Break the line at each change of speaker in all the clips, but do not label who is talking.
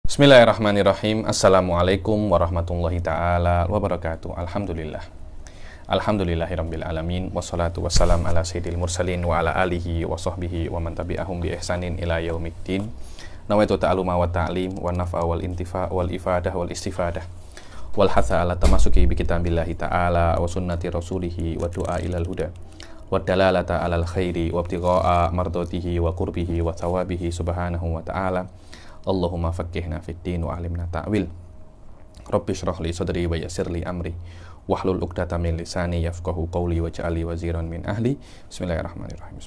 Bismillahirrahmanirrahim. Assalamualaikum warahmatullahi ta'ala wabarakatuh. Alhamdulillah. Alhamdulillahirabbil alamin. Wassalatu wassalam ala sayyidil mursalin wa ala alihi wa sahbihi wa man tabi'ahum bi ihsanin ila yaumiddin. Nawaitu ta'aluma wa ta'lim wa naf'a wal intifa' wal ifadah wal istifadah wal hatha ala tamasuki bi kitabillahi ta'ala wa sunnati rasulihi wa du'a ilal huda wa dalalata alal khairi wa ibtigha'a mardatihi wa qurbihi wa thawabihi subhanahu wa ta'ala. Allahumma faqqihna fid din wa alimna ta'wil. Rabbi shrah li sadri wa yassir li amri wahlul 'uqdatam min lisani yafqahu qawli waj'al li waziran min ahli. Bismillahirrahmanirrahim.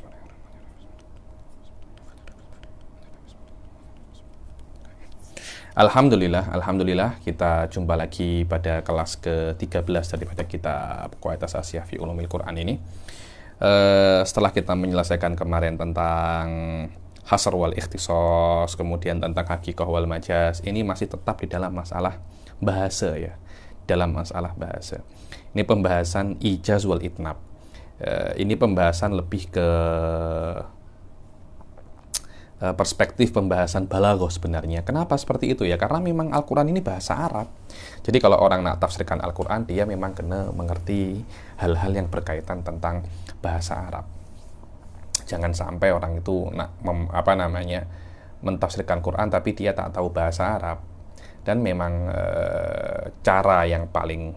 Alhamdulillah kita jumpa lagi pada kelas ke-13 daripada kitab Qawaidas Asiyah fi Ulumil Quran ini. Setelah kita menyelesaikan kemarin tentang hasr wal ikhtisas, kemudian tentang hakikah wal majaz, ini masih tetap di dalam masalah bahasa ya. Dalam masalah bahasa. Ini pembahasan ijaz wal itnab. Ini pembahasan lebih ke perspektif pembahasan balaghah sebenarnya. Kenapa seperti itu ya? Karena memang Al-Quran ini bahasa Arab. Jadi kalau orang nak tafsirkan Al-Quran, dia memang kena mengerti hal-hal yang berkaitan tentang bahasa Arab. Jangan sampai orang itu nak mentafsirkan Quran tapi dia tak tahu bahasa Arab. Dan memang cara yang paling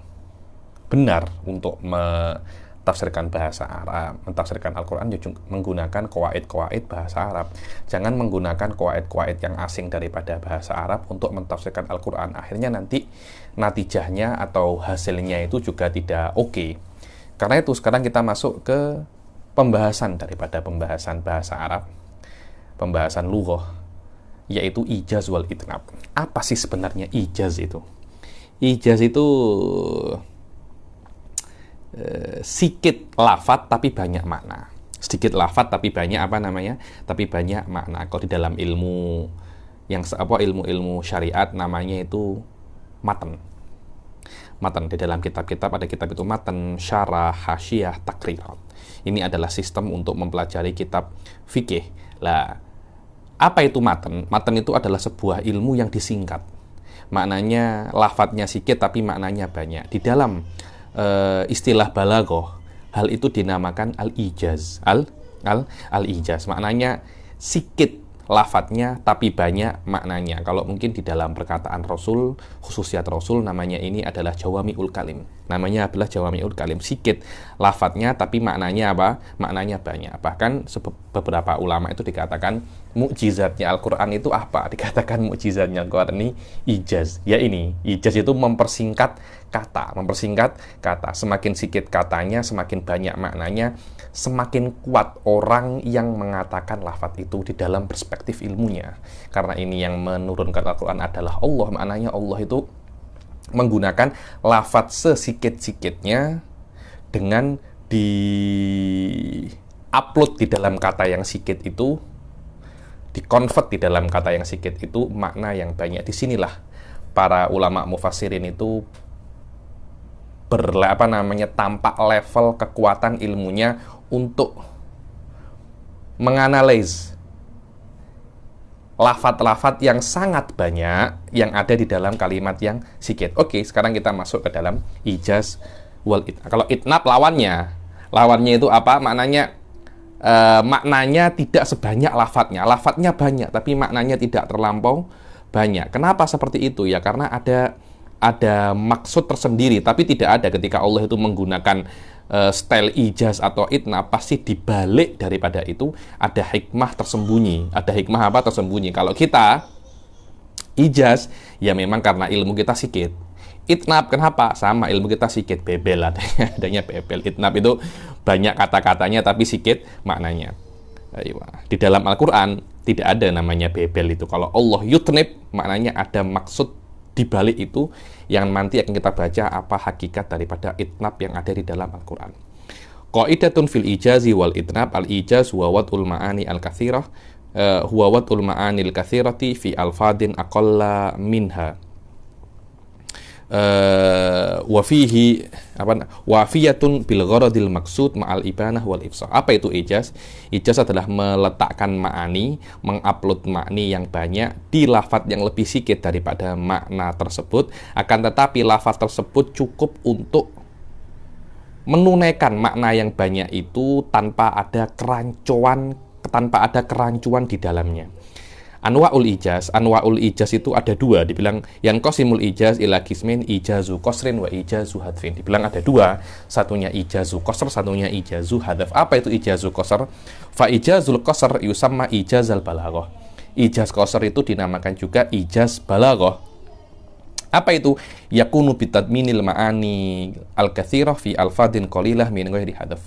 benar untuk mentafsirkan bahasa Arab, mentafsirkan Al-Quran menggunakan qawaid-qawaid bahasa Arab. Jangan menggunakan qawaid-qawaid yang asing daripada bahasa Arab untuk mentafsirkan Al-Quran. Akhirnya nanti natijahnya atau hasilnya itu juga tidak oke. Karena itu sekarang kita masuk ke pembahasan daripada pembahasan bahasa Arab, pembahasan lughah, yaitu ijaz wal itnab. Apa sih sebenarnya ijaz itu? Ijaz itu sedikit lafadz tapi banyak makna. Sedikit lafadz tapi banyak tapi banyak makna. Kalau di dalam ilmu ilmu syariat namanya itu matan. Matan di dalam kitab-kitab ada kitab itu matan, syarah, hasyiyah, takrirat. Ini adalah sistem untuk mempelajari kitab fikih. Lah, apa itu matan? Matan itu adalah sebuah ilmu yang disingkat. Maknanya lafadznya sedikit tapi maknanya banyak. Di dalam istilah balaghah, hal itu dinamakan al-ijaz. Al-ijaz maknanya sedikit lafadznya tapi banyak maknanya. Kalau mungkin di dalam perkataan Rasul, khususiat Rasul, namanya ini adalah jawami'ul kalim. Namanya adalah jawami'ul kalim. Sedikit lafadznya tapi maknanya apa? Maknanya banyak. Bahkan beberapa ulama itu dikatakan mukjizatnya Al-Quran itu apa? Dikatakan mukjizatnya Al-Quran ini ijaz. Ya ini, ijaz itu mempersingkat kata. Semakin sedikit katanya, semakin banyak maknanya, semakin kuat orang yang mengatakan lafadz itu di dalam perspektif ilmunya. Karena ini yang menurunkan Al-Quran adalah Allah. Maknanya Allah itu menggunakan lafadz sesikit-sikitnya dengan di-upload di dalam kata yang sikit itu, di-convert di dalam kata yang sikit itu makna yang banyak. Disinilah para ulama mufassirin itu tampak level kekuatan ilmunya untuk menganalisis lafadz-lafadz yang sangat banyak yang ada di dalam kalimat yang sikit. Oke, sekarang kita masuk ke dalam ijaz wal itnab. Kalau itnab lawannya itu apa? Maknanya tidak sebanyak lafadznya. Lafadznya banyak tapi maknanya tidak terlampau banyak. Kenapa seperti itu? Ya karena ada maksud tersendiri, tapi tidak ada ketika Allah itu menggunakan style ijaz atau itnab, pasti dibalik daripada itu ada hikmah tersembunyi. Ada hikmah apa tersembunyi? Kalau kita ijaz, ya memang karena ilmu kita sedikit. Itnab kenapa? Sama, ilmu kita sedikit, bebel adanya bebel. Itnab itu banyak kata-katanya tapi sedikit maknanya. Di dalam Al-Quran tidak ada namanya bebel itu. Kalau Allah yutnib, maknanya ada maksud di balik itu yang nanti akan kita baca apa hakikat daripada itnab yang ada di dalam Al-Quran. Qaidatun fil ijazi wal itnab. Al-ijaz huwa wad'ul ma'ani al-kathirah huwa wad'ul ma'ani al-kathirati fi alfadin aqalla minha. wafihi apa wafiyatun bil gharadil maksud ma'al ibanah wal ifsah. Apa itu ijaz? Ijaz adalah meletakkan ma'ani, mengupload makni yang banyak di lafaz yang lebih sedikit daripada makna tersebut, akan tetapi lafaz tersebut cukup untuk menunaikan makna yang banyak itu tanpa ada kerancuan di dalamnya. Anwa'ul ijaz itu ada dua, dibilang yang qasimul ijaz ila qismin ijazu qasrin wa ijazu hadfin. Dibilang ada dua, satunya ijazu qasr, satunya ijazu hadaf. Apa itu ijazu qasr? Fa ijazul qasr yusamma ijazal balaghah. Ijaz qasr itu dinamakan juga ijaz balaghah. Apa itu? Yakunu bitadminil ma'ani al-katsirah fi alfadin qalilah min ghairi hadaf.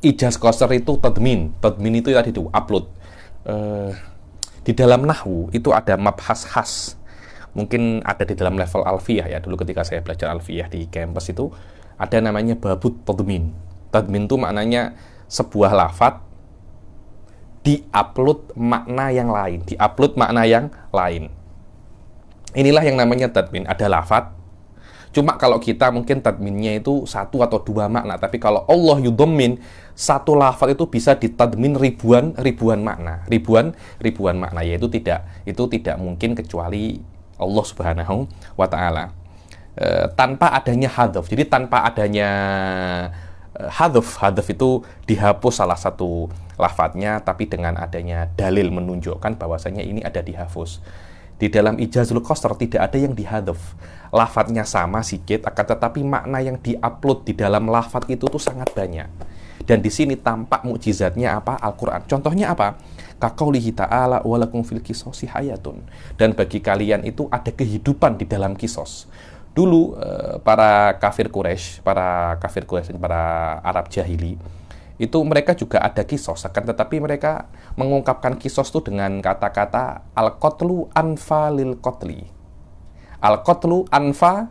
Ijaz qasr itu tadmin. Tadmin itu tadi itu upload. Di dalam nahwu itu ada mabhas khas, mungkin ada di dalam level alfiyah ya. Dulu ketika saya belajar alfiyah di kampus itu ada namanya babut tadmin. Tadmin itu maknanya sebuah lafadz diupload makna yang lain, inilah yang namanya tadmin. Ada lafadz, cuma kalau kita mungkin tadminnya itu satu atau dua makna, tapi kalau Allah yudhammin, satu lafaz itu bisa ditadmin ribuan makna, ribuan makna, yaitu tidak mungkin kecuali Allah Subhanahu wa taala. Tanpa adanya hadzaf. Jadi tanpa adanya hadzaf itu dihapus salah satu lafadznya, tapi dengan adanya dalil menunjukkan bahwasanya ini ada dihapus. Di dalam ijazul qasr tidak ada yang dihadzaf. Lafadznya sama sedikit, akan tetapi makna yang diupload di dalam lafadz itu tuh sangat banyak. Dan di sini tampak mukjizatnya apa? Al-Qur'an. Contohnya apa? Kaqaulihi ta'ala walakum fil qisasi hayatun. Dan bagi kalian itu ada kehidupan di dalam kisos. Dulu para kafir Quraisy, para Arab jahili, itu mereka juga ada kisos, akan tetapi mereka mengungkapkan kisos itu dengan kata-kata al-qatlu anfa lil qatli. Al-qatlu anfa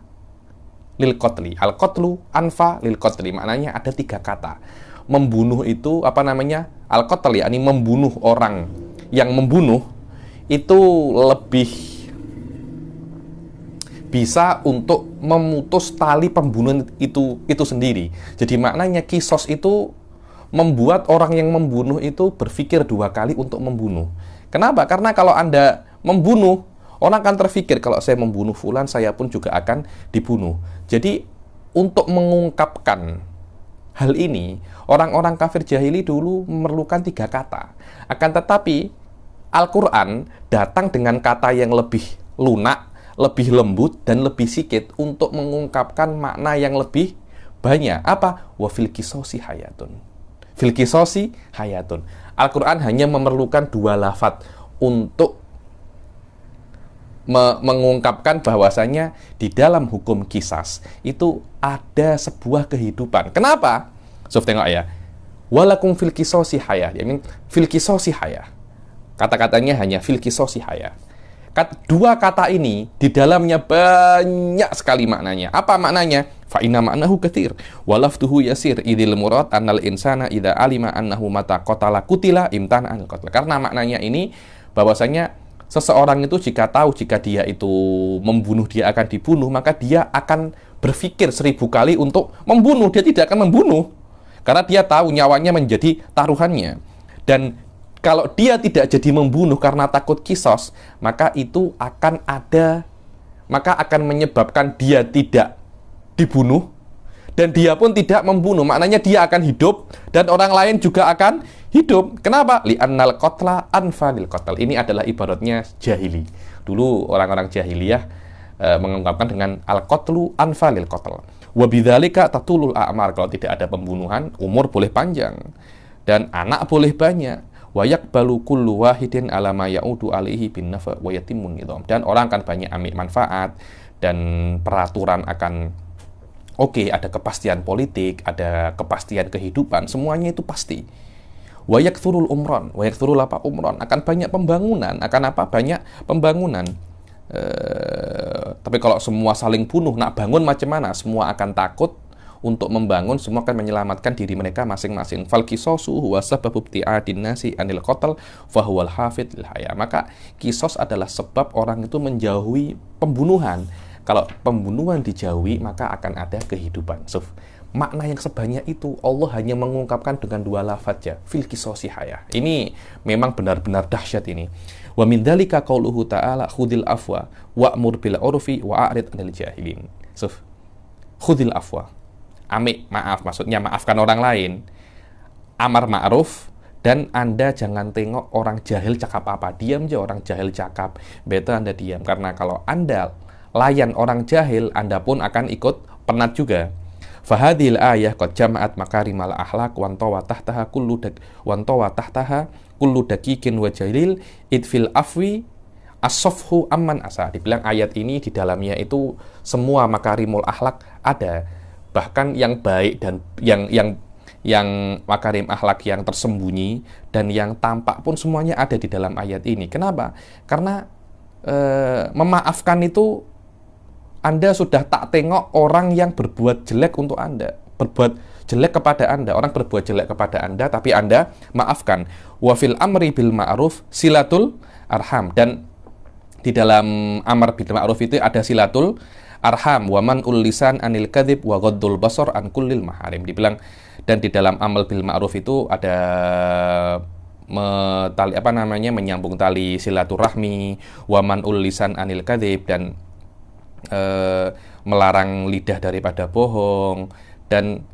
lil qatli. Al-qatlu anfa lil qatli. Maknanya ada tiga kata. Membunuh itu apa namanya? Al-qatl, yakni membunuh orang yang membunuh itu lebih bisa untuk memutus tali pembunuhan itu sendiri. Jadi maknanya kisos itu membuat orang yang membunuh itu berpikir dua kali untuk membunuh. Kenapa? Karena kalau Anda membunuh, orang akan terpikir kalau saya membunuh fulan, saya pun juga akan dibunuh. Jadi untuk mengungkapkan hal ini, orang-orang kafir jahili dulu memerlukan tiga kata. Akan tetapi Al-Quran datang dengan kata yang lebih lunak, lebih lembut, dan lebih sikit untuk mengungkapkan makna yang lebih banyak. Apa? Wa fil qisasi hayatun. Fil qisasi hayatun. Al-Quran hanya memerlukan dua lafadz untuk mengungkapkan bahwasanya di dalam hukum kisas itu ada sebuah kehidupan. Kenapa? Sof, tengok ya. Walakum fil qisasi hayah. Yakni fil qisasi hayah. Kata-katanya hanya fil qisasi hayah. Dua kata ini di dalamnya banyak sekali maknanya. Apa maknanya? Fa inna ma'nahu katsir wa lafduhu yasir idil murad annal insana idza alima annahu mata qatala kutila imtana anil qatl. Karena maknanya ini bahwasanya seseorang itu jika tahu jika dia itu membunuh, dia akan dibunuh, maka dia akan berpikir 1000 kali untuk membunuh. Dia tidak akan membunuh karena dia tahu nyawanya menjadi taruhannya. Dan kalau dia tidak jadi membunuh karena takut kisos, maka itu akan menyebabkan dia tidak dibunuh dan dia pun tidak membunuh. Maknanya dia akan hidup dan orang lain juga akan hidup. Kenapa? Li'annal qatla anfa lil qatl. Ini adalah ibaratnya jahili. Dulu orang-orang jahiliyah mengungkapkan dengan al-qatlu anfa lil qatl. Wa bidzalika tatulul a'mar. Kalau tidak ada pembunuhan, umur boleh panjang dan anak boleh banyak. Wa yaqbalu kullu wahidin ala ma ya'udu alaihi bin nafa wa yatimmun nizam. Dan orang akan banyak ambil manfaat dan peraturan akan oke, ada kepastian politik, ada kepastian kehidupan, semuanya itu pasti. Wa yakthurul umran, wa yakthurul apa? Umran. Akan banyak pembangunan, akan apa? Banyak pembangunan. Tapi kalau semua saling bunuh, nak bangun macam mana? Semua akan takut untuk membangun, semua akan menyelamatkan diri mereka masing-masing. Fal qisasu huwa sababu ibtiadin nasi anil qatl fa huwal hafid lil haya. Maka kisos adalah sebab orang itu menjauhi pembunuhan. Kalau pembunuhan dijauhi, maka akan ada kehidupan. So, makna yang sebanyak itu Allah hanya mengungkapkan dengan 2 lafaz ya, fil qisosi haya. Ini memang benar-benar dahsyat ini. Wa min dzalika qauluhu ta'ala khudil afwa wa'mur bil urfi wa'rid 'anil jahilin. So, khudil afwa. Maaf, maksudnya maafkan orang lain. Amar ma'ruf, dan Anda jangan tengok orang jahil cakap apa. Diam aja orang jahil cakap. Better Anda diam, karena kalau Anda layan orang jahil, Anda pun akan ikut penat juga. Fahadhil ayah qad jama'at makarimal akhlaq wan tawa tahtaha kullu daqiqin wa jalil idfil afwi as-safhu amman asa. Dibilang ayat ini di dalamnya itu semua makarimul akhlak ada, bahkan yang baik dan yang makarim akhlak yang tersembunyi dan yang tampak pun semuanya ada di dalam ayat ini. Kenapa? Karena memaafkan itu Anda sudah tak tengok orang yang berbuat jelek untuk Anda, berbuat jelek kepada Anda, orang berbuat jelek kepada Anda, tapi Anda maafkan. Wa fil amri bil ma'ruf silatul arham, dan di dalam amar bil ma'ruf itu ada silatul arham, wa man'ul lisan anil kadzib wa ghaddul basar an kullil maharim. Dibilang, dan di dalam amal bil ma'ruf itu ada menyambung tali silaturahmi, wa man'ul lisan anil kadzib, dan melarang lidah daripada bohong, dan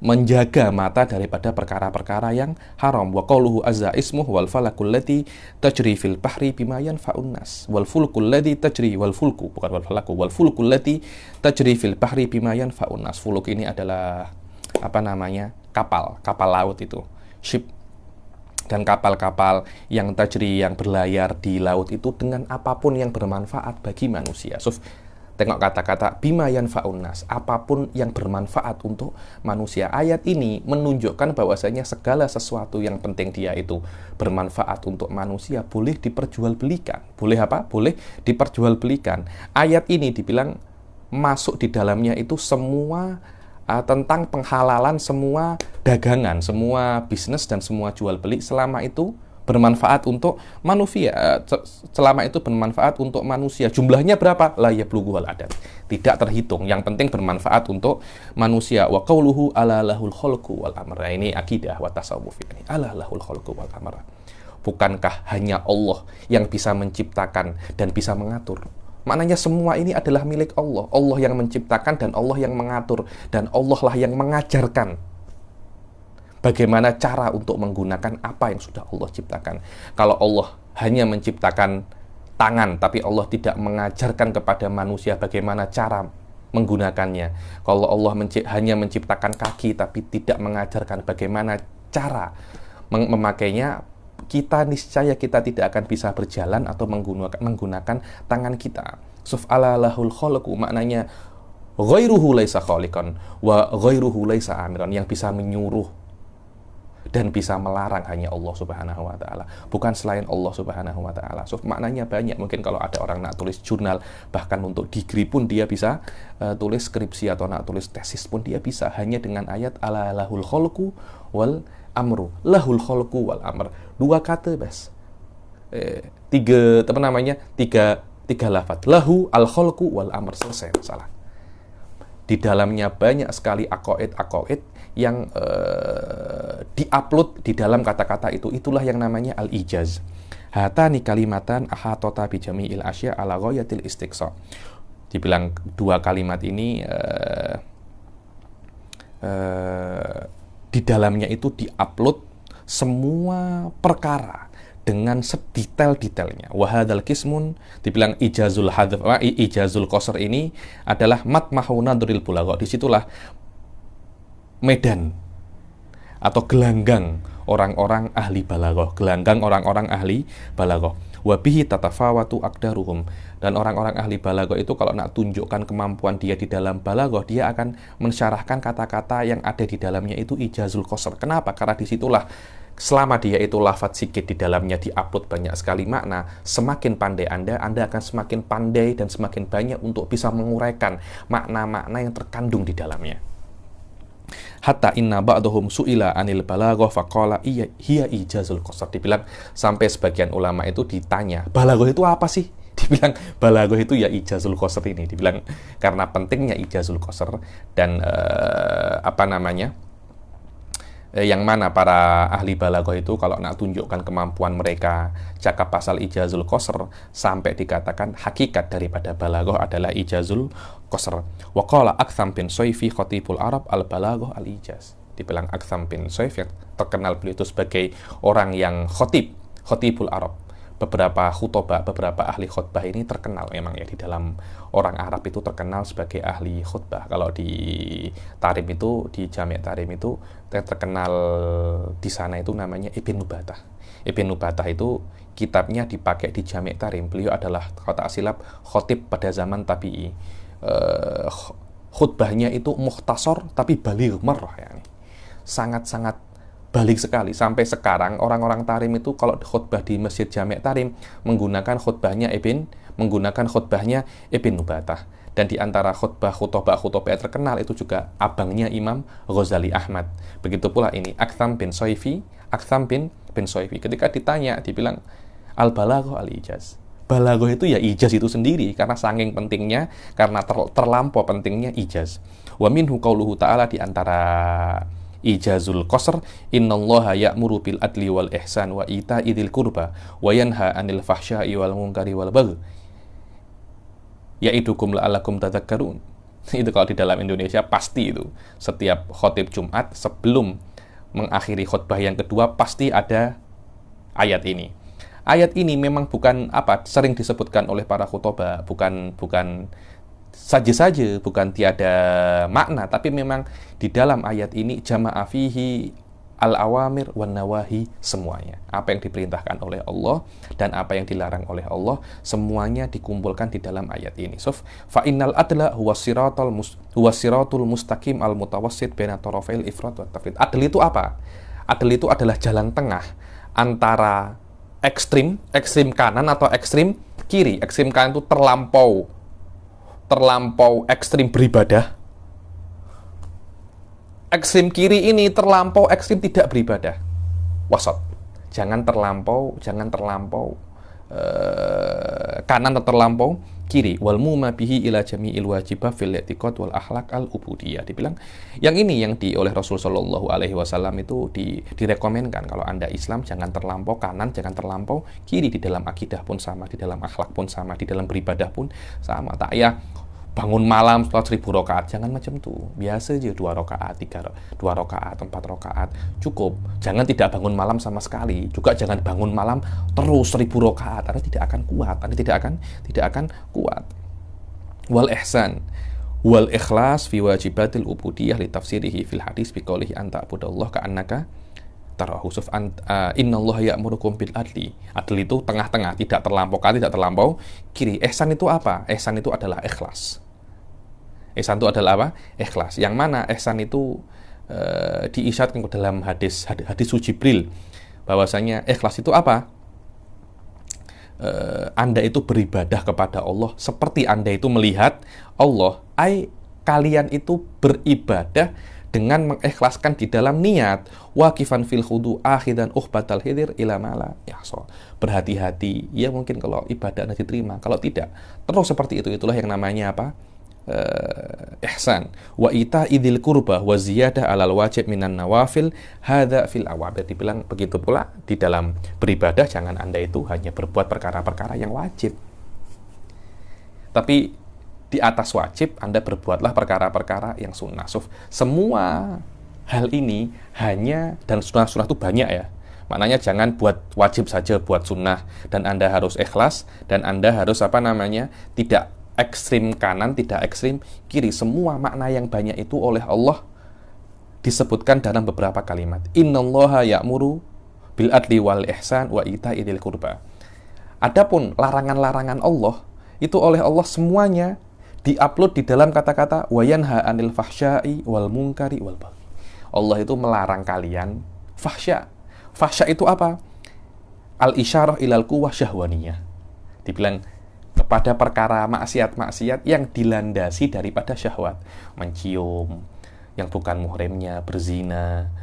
menjaga mata daripada perkara-perkara yang haram. Wa qauluhu azza ismuh wal falakul lati tajri fil bahri bima yanfa'un nas wal fulkul lati tajri wal fulku, bukan wal falaku, wal fulkul lati tajri fil bahri bima yanfa'un nas. Fuluk ini adalah kapal laut itu, ship, dan kapal-kapal yang tajri, yang berlayar di laut itu dengan apapun yang bermanfaat bagi manusia. So, tengok kata-kata bima yanfa'un nas, apapun yang bermanfaat untuk manusia. Ayat ini menunjukkan bahwasanya segala sesuatu yang penting dia itu bermanfaat untuk manusia boleh diperjualbelikan. Boleh apa? Boleh diperjualbelikan. Ayat ini dibilang masuk di dalamnya itu semua tentang penghalalan semua dagangan, semua bisnis dan semua jual beli selama itu bermanfaat untuk manusia, selama itu bermanfaat untuk manusia. Jumlahnya berapa? La yablughuhul adad, tidak terhitung. Yang penting bermanfaat untuk manusia. Wa qauluhu ala lahul khalqu wal amr. Ini akidah wa tasawuf ini. Ala lahul khalqu wal amr. Bukankah hanya Allah yang bisa menciptakan dan bisa mengatur? Maknanya semua ini adalah milik Allah. Allah yang menciptakan dan Allah yang mengatur, dan Allah lah yang mengajarkan bagaimana cara untuk menggunakan apa yang sudah Allah ciptakan. Kalau Allah hanya menciptakan tangan, tapi Allah tidak mengajarkan kepada manusia bagaimana cara menggunakannya. Kalau Allah hanya menciptakan kaki, tapi tidak mengajarkan bagaimana cara memakainya, kita niscaya kita tidak akan bisa berjalan atau menggunakan tangan kita. Suf ala lahul khalqu, maknanya ghairuhu laisa khaliqan wa ghairuhu laisa amiran. Yang bisa menyuruh dan bisa melarang hanya Allah Subhanahu wa taala, bukan selain Allah Subhanahu wa taala. So, maknanya banyak. Mungkin kalau ada orang nak tulis jurnal, bahkan untuk degree pun dia bisa tulis skripsi, atau nak tulis tesis pun dia bisa hanya dengan ayat ala lahul khalqu wal amru. Lahul khalqu wal amr. 2 kata bas. Tiga lafaz. Lahu al khalqu wal amr, selesai masalah. Di dalamnya banyak sekali aqaid yang diupload di dalam kata-kata itu. Itulah yang namanya al-ijaz. Hatani kalimatan ahatota bi jami'il asya ala ghayatil istiqsa. Dibilang 2 kalimat ini di dalamnya itu diupload semua perkara dengan sedetail-detailnya. Wahadal kismun, dibilang ijazul hadf, ijazul qasr ini adalah matmahu nadril bulagha. Disitulah medan atau gelanggang orang-orang ahli balaghah, gelanggang orang-orang ahli balaghah. Wa bihi tatafawatu aqdaruhum, dan orang-orang ahli balaghah itu kalau nak tunjukkan kemampuan dia di dalam balaghah, dia akan mensyarahkan kata-kata yang ada di dalamnya itu ijazul qasr. Kenapa? Karena disitulah selama dia itu lafaz sikit, di dalamnya diupload banyak sekali makna. Semakin pandai Anda akan semakin pandai dan semakin banyak untuk bisa menguraikan makna-makna yang terkandung di dalamnya. Hatta inna ba'dahum su'ila anil balaghah faqala hiya ijazul qasr. Dibilang sampai sebagian ulama itu ditanya, balaghah itu apa sih? Dibilang balaghah itu ya ijazul qasr ini. Dibilang karena pentingnya ijazul qasr dan yang mana para ahli balaghah itu kalau nak tunjukkan kemampuan mereka cakap pasal ijazul qasr sampai dikatakan hakikat daripada balaghah adalah ijazul qasr. Wa qala Aktham bin Soyfi khatibul Arab al balaghah al ijaz. Dibilang Aktham bin Soyfi yang terkenal beliau itu sebagai orang yang khatibul Arab. Beberapa khutbah, beberapa ahli khutbah ini terkenal memang ya di dalam orang Arab itu terkenal sebagai ahli khutbah. Kalau di Tarim itu, di Jami' Tarim itu yang terkenal di sana itu namanya Ibn Nubatah. Ibn Nubatah itu kitabnya dipakai di Jami' Tarim. Beliau adalah kata silap khotib pada zaman tabi'i. Khutbahnya itu mukhtasar tapi baligh marrah ya. Sangat-sangat balik sekali. Sampai sekarang orang-orang Tarim itu kalau khutbah di Masjid Jami' Tarim menggunakan khutbahnya Ibn Nubatah. Dan di antara khutbah yang terkenal itu juga abangnya Imam Ghazali Ahmad. Begitu pula ini Aktham bin Soyfi. Ketika ditanya dibilang al-balaghah al-ijaz. Balaghah itu ya ijaz itu sendiri karena saking pentingnya, karena terlampau pentingnya ijaz. Wa minhu qauluhu ta'ala, di antara ijazul qasr, innallaha ya'muru bil adli wal ihsan wa ita'i dzil qurba wa yanha 'anil fahsya'i wal munkari wal baghi ya'idukum la'allakum tadhakkarun. Itu kalau di dalam Indonesia pasti itu setiap khotib Jumat sebelum mengakhiri khutbah yang kedua pasti ada ayat ini. Ayat ini memang bukan sering disebutkan oleh para khutbah, bukan saja, bukan tiada makna, tapi memang di dalam ayat ini jama'a fihi al-awamir wan nawahi, semuanya. Apa yang diperintahkan oleh Allah dan apa yang dilarang oleh Allah, semuanya dikumpulkan di dalam ayat ini. So, fa innal adla huwa siratul mustaqim al-mutawassit baina tarafail ifrat wa tafrid. Adl itu apa? Adl itu adalah jalan tengah antara ekstrim kanan atau ekstrim kiri. Ekstrim kanan itu terlampau ekstrim beribadah. Ekstrim kiri ini terlampau ekstrim tidak beribadah. Wasat. Jangan terlampau kanan atau terlampau kiri. Wal muma bihi ila jami'il wajibah fil i'tiqad wal akhlaq al ubudiyah. Dibilang yang ini yang oleh Rasul sallallahu alaihi wasallam itu direkomendkan kalau Anda Islam jangan terlampau kanan, jangan terlampau kiri, di dalam akidah pun sama, di dalam akhlak pun sama, di dalam beribadah pun sama. Tak ya bangun malam sholat 1000 rakaat, jangan macam tuh. Biasa aja 2 rakaat, 2 rakaat, 4 rakaat cukup. Jangan tidak bangun malam sama sekali. Juga jangan bangun malam terus 1000 rakaat. Anda tidak akan kuat. Wal ihsan wal ikhlas fi wajibatil ubudiyah li tafsirihi fil hadis bi qoulihi anta abudallah ka'annaka tarahu. Innallaha ya'murukum bil adli. Adli itu tengah-tengah, tidak terlampau kanan, tidak terlampau kiri. Ihsan itu apa? Ihsan itu adalah ikhlas. Ihsan itu adalah apa? Ikhlas. Yang mana ihsan itu diisyatkan dalam hadis Jibril bahwasanya ikhlas itu apa? Anda itu beribadah kepada Allah seperti Anda itu melihat Allah. Kalian itu beribadah dengan mengikhlaskan di dalam niat. Waqifan fil khudu akhidan uhbatal hidir ila mala yahsa. Berhati-hati. Ya mungkin kalau ibadah Anda diterima, kalau tidak terus seperti itu. Itulah yang namanya apa? Ihsan. Wa ita idil kurba wa ziyadah alal wajib minan nawafil hadza fil awabir. Dibilang begitu pula di dalam beribadah, jangan Anda itu hanya berbuat perkara-perkara yang wajib, tapi di atas wajib Anda berbuatlah perkara-perkara yang sunnah. Semua hal ini hanya, dan sunnah-sunnah itu banyak ya, maknanya jangan buat wajib saja, buat sunnah, dan Anda harus ikhlas, dan Anda harus tidak ekstrim kanan, tidak ekstrim kiri. Semua makna yang banyak itu oleh Allah disebutkan dalam beberapa kalimat. Innallaha ya'muru bil adli wal ihsan wa ita'i dzil qurba. Adapun larangan-larangan Allah itu oleh Allah semuanya diupload di dalam kata-kata wa yanha 'anil fahsya'i wal munkari wal baghi. Allah itu melarang kalian fahsya. Fahsya itu apa? Al-isyarah ilal quwwah syahwaniyah. Dibilang kepada perkara maksiat-maksiat yang dilandasi daripada syahwat, mencium yang bukan muhrimnya, berzina,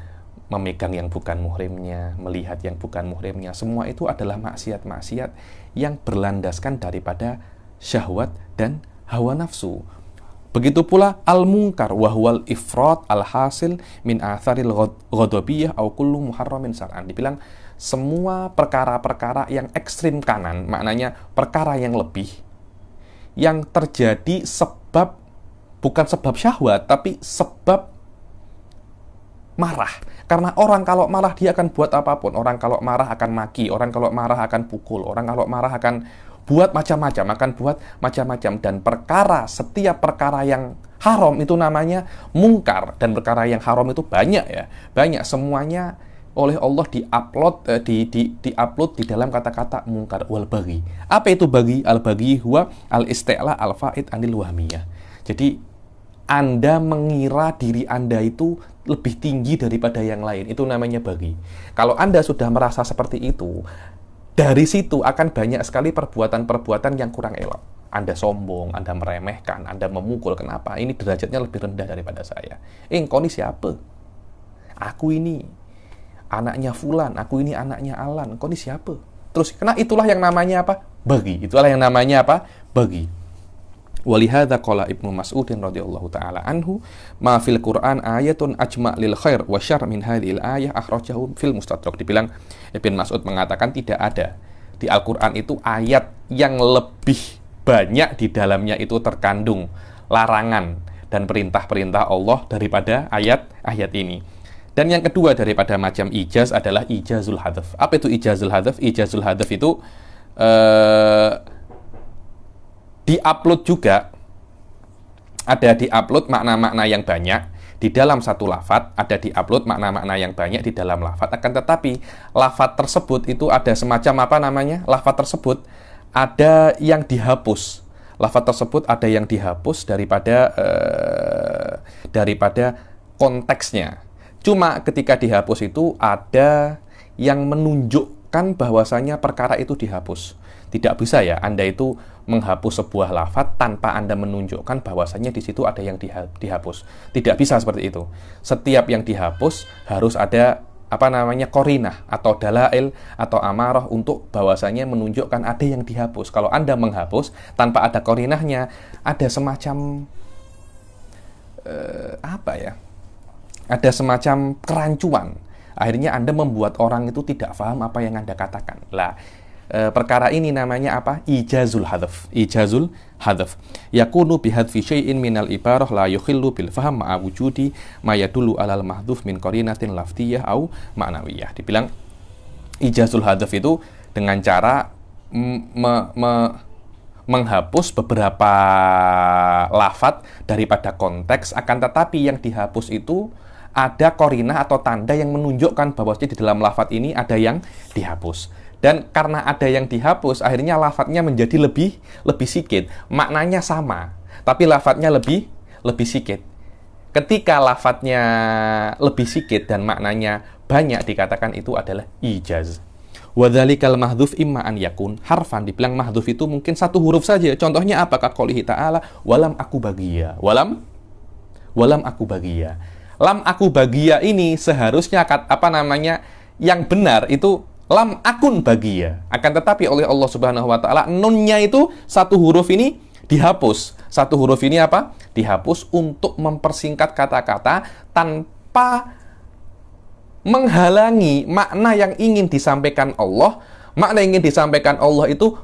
memegang yang bukan muhrimnya, melihat yang bukan muhrimnya, semua itu adalah maksiat-maksiat yang berlandaskan daripada syahwat dan hawa nafsu. Begitu pula al-munkar wahwal ifrat al-hasil min atharil ghadabiyah au kullu muharramin syar'an. Dibilang semua perkara-perkara yang ekstrim kanan, maknanya perkara yang lebih, yang terjadi sebab, bukan sebab syahwat, tapi sebab marah. Karena orang kalau marah dia akan buat apapun. Orang kalau marah akan maki, orang kalau marah akan pukul, orang kalau marah akan buat macam-macam, akan buat macam-macam. Dan setiap perkara yang haram itu namanya mungkar. Dan perkara yang haram itu banyak ya. Banyak, semuanya oleh Allah diupload di dalam kata-kata mungkar wal baghi. Apa itu baghi? Al baghi huwa al isti'la al faid anil wahmiyah. Jadi Anda mengira diri Anda itu lebih tinggi daripada yang lain. Itu namanya baghi. Kalau Anda sudah merasa seperti itu, dari situ akan banyak sekali perbuatan-perbuatan yang kurang elok. Anda sombong, Anda meremehkan, Anda memukul. Kenapa? Ini derajatnya lebih rendah daripada saya. Engkau ini siapa? Aku ini anaknya Fulan, aku ini anaknya Alan. Engkau ini siapa? Terus, karena itulah yang namanya apa? Baghi. Itulah yang namanya apa? Baghi. Walihada qala Ibnu Mas'udin radhiyallahu taala anhu, ma fil Qur'an ayatun ajma' lil khair wa syarr min hadhil ayah akhrajahu fil Mustadrak. Dibilang Ibnu Mas'ud mengatakan tidak ada di Al-Qur'an itu ayat yang lebih banyak di dalamnya itu terkandung larangan dan perintah-perintah Allah daripada ayat-ayat ini. Dan yang kedua daripada macam ijaz adalah ijazul hadaf. Apa itu ijazul hadaf? Ijazul hadaf itu di-upload juga, ada di-upload makna-makna yang banyak di dalam satu lafadz, ada di-upload makna-makna yang banyak di dalam lafadz. Akan tetapi lafadz tersebut itu ada semacam apa namanya? Lafadz tersebut ada yang dihapus. Lafadz tersebut ada yang dihapus daripada konteksnya. Cuma ketika dihapus itu ada yang menunjukkan bahwasanya perkara itu dihapus. Tidak bisa ya Anda itu menghapus sebuah lafadz tanpa Anda menunjukkan bahwasanya di situ ada yang dihapus. Tidak bisa seperti itu. Setiap yang dihapus harus ada apa namanya qarinah atau dalail atau amarah untuk bahwasanya menunjukkan ada yang dihapus. Kalau Anda menghapus tanpa ada qarinahnya, ada semacam ada semacam kerancuan. Akhirnya Anda membuat orang itu tidak paham apa yang Anda katakan. Lah, perkara ini namanya apa? Ijazul hadaf. Ijazul hadaf. Yakunu bihadfi syai'in minal ibarah la yukhillu bil faham ma'a wujudi ma yadullu alal mahdhuf min qarinatin laftiyah au ma'nawiyah. Dibilang ijazul hadaf itu dengan cara menghapus beberapa lafadz daripada konteks, akan tetapi yang dihapus itu ada qarinah atau tanda yang menunjukkan bahwa di dalam lafadz ini ada yang dihapus. Dan karena ada yang dihapus, akhirnya lafadznya menjadi lebih sikit. Maknanya sama, tapi lafadznya lebih sikit. Ketika lafadznya lebih sikit dan maknanya banyak, dikatakan itu adalah ijaz. Wadzalikal mahdhuf imma an yakun harfan. Dibilang mahdhuf itu mungkin satu huruf saja. Contohnya apa? Qaulihi ta'ala, walam aku bagia. Walam aku bagia. Lam aku bagia ini seharusnya yang benar itu lam akun bagia. Akan tetapi oleh Allah Subhanahu wa taala nunnya itu satu huruf ini dihapus. Satu huruf ini apa? Dihapus untuk mempersingkat kata-kata tanpa menghalangi makna yang ingin disampaikan Allah. Makna yang ingin disampaikan Allah itu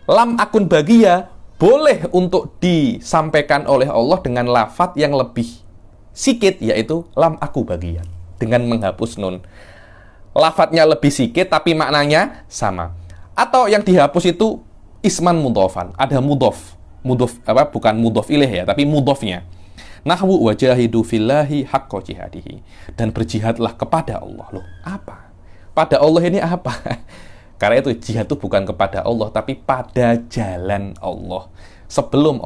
lam akun bagia boleh untuk disampaikan oleh Allah dengan lafadz yang lebih sikit, yaitu lam aku bagia, dengan menghapus nun. Lafadznya lebih sikit tapi maknanya sama. Atau yang dihapus itu isman mudhofan, ada mudhof bukan mudhof ilaih ya, tapi mudhofnya. Nahwu wajahidu fillahi haqqa jihadihi, dan berjihadlah kepada Allah. Loh, apa? Pada Allah ini apa? Karena itu jihad itu bukan kepada Allah tapi pada jalan Allah. Sebelum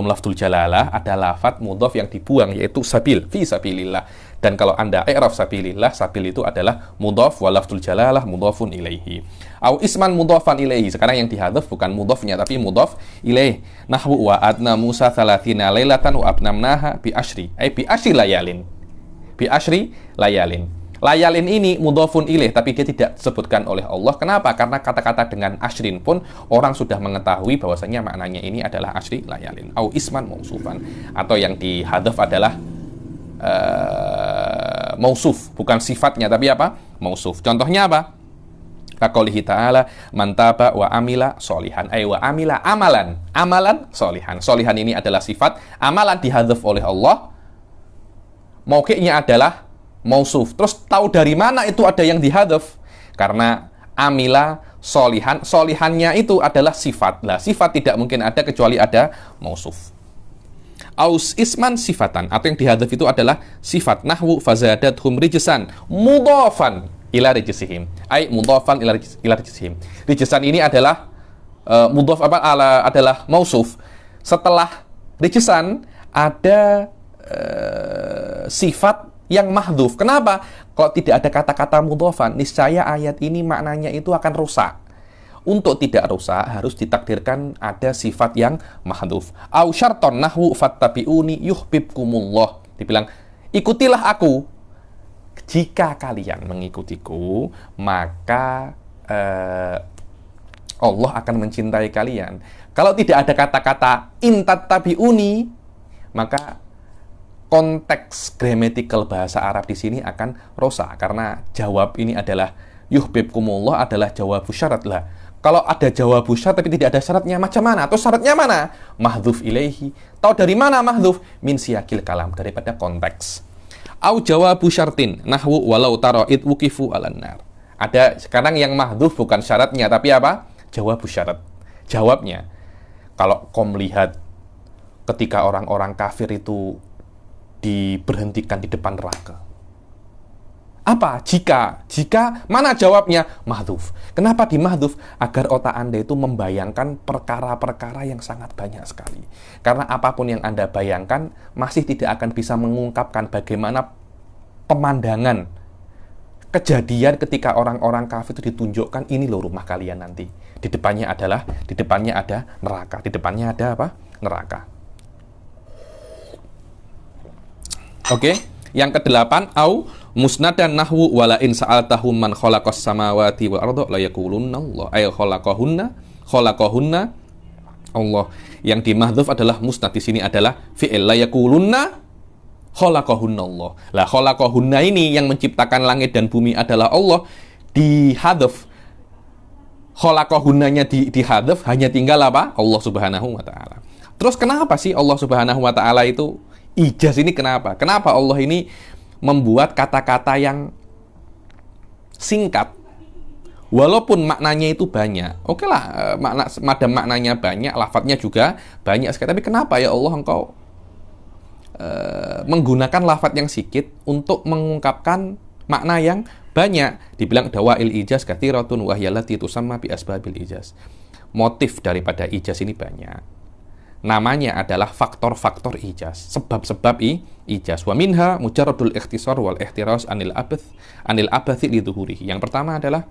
lafzul jalalah ada lafadz mudhof yang dibuang, yaitu sabil, fi sabilillah. Dan kalau Anda i'raf sabilillah, sabil itu adalah mudhof wa lafzul jalalah mudhofun ilaihi. Au isman mudhofan ilaihi. Sekarang yang dihadzaf bukan mudhofnya tapi mudhof ilaih. Nahwu wa adna Musa 30 lailatan wa abnamnaha bi asyri. Bi asyri layalin. Layalin ini mudhofun ilaih, tapi dia tidak disebutkan oleh Allah. Kenapa? Karena kata-kata dengan asyrin pun orang sudah mengetahui bahwasanya maknanya ini adalah asyri layalin. Au isman mausufan. Atau yang dihadzaf adalah mausuf, bukan sifatnya tapi apa? Mausuf. Contohnya apa? Kaqoulihi ta'ala man taba wa amila sholihan, ay wa amila amalan sholihan. Sholihan ini adalah sifat, amalan dihadzaf oleh Allah, mauqi'nya adalah mausuf. Terus tahu dari mana itu ada yang dihadzaf? Karena amila sholihan, sholihannya itu adalah sifat. Lah, sifat tidak mungkin ada kecuali ada mausuf. Aus isman sifatan, atau yang dihadzaf itu adalah sifat. Nahwu fazadathum rijsan mudhafan ila rijsihim, ay mudhafan ila rijsihim. Rijsan ini adalah mudhaf adalah mausuf. Setelah rijsan ada sifat yang mahdhuf. Kenapa? Kalau tidak ada kata-kata mudhafan, niscaya ayat ini maknanya itu akan rusak. Untuk tidak rusak, harus ditakdirkan ada sifat yang mahdhuf. Au syarton nahwu fattabi'uni yuhibbukumullah. Dibilang, ikutilah aku. Jika kalian mengikutiku, maka Allah akan mencintai kalian. Kalau tidak ada kata-kata intattabi'uni, maka konteks gramatikal bahasa Arab di sini akan rusak, karena jawab ini adalah yuhibbukumullah adalah jawab syarat lah. Kalau ada jawab syarat tapi tidak ada syaratnya, macam mana? Atau syaratnya mana? Mahdhuf ilaihi. Tahu dari mana mahdhuf? Min siyakil kalam, daripada konteks. Au jawabu syartin nahwu walau tara id wuqifu 'alan nar. Ada sekarang yang mahdhuf bukan syaratnya tapi apa? Jawabu syarat. Jawabnya. Kalau kau melihat ketika orang-orang kafir itu diberhentikan di depan neraka. Apa? Jika mana jawabnya? Mahdhuf. Kenapa di mahdhuf? Agar otak Anda itu membayangkan perkara-perkara yang sangat banyak sekali. Karena apapun yang Anda bayangkan masih tidak akan bisa mengungkapkan bagaimana pemandangan kejadian ketika orang-orang kafir itu ditunjukkan, ini loh rumah kalian nanti. Di depannya ada neraka. Di depannya ada apa? Neraka. Oke. Yang ke-8, au musnadan nahwu wala in sa'altahum man khalaqas samawati wal arda la yaqulunna Allah. Ay khalaqahunna Allah. Yang di mahdzuf adalah musnad, di sini adalah fi'il, la yaqulunna khalaqahunna Allah. Lah khalaqahunna ini yang menciptakan langit dan bumi adalah Allah, di hadzaf. Khalaqahunnanya di hadzaf, hanya tinggal apa? Allah Subhanahu wa taala. Terus kenapa sih Allah Subhanahu wa taala itu ijaz ini kenapa? Kenapa Allah ini membuat kata-kata yang singkat? Walaupun maknanya itu banyak. Oke lah, maknanya banyak, lafadznya juga banyak sekali. Tapi kenapa ya Allah engkau menggunakan lafadz yang sedikit untuk mengungkapkan makna yang banyak? Dibilang dawail ijaz katsiratun wa hiya allati tusamma bi asbabil ijaz. Motif daripada ijaz ini banyak. Namanya adalah faktor-faktor ijaz, sebab-sebab ijaz. Wa minha mujarradul ikhtisar wal ihtiras anil abathi lidzuhurihi. Yang pertama adalah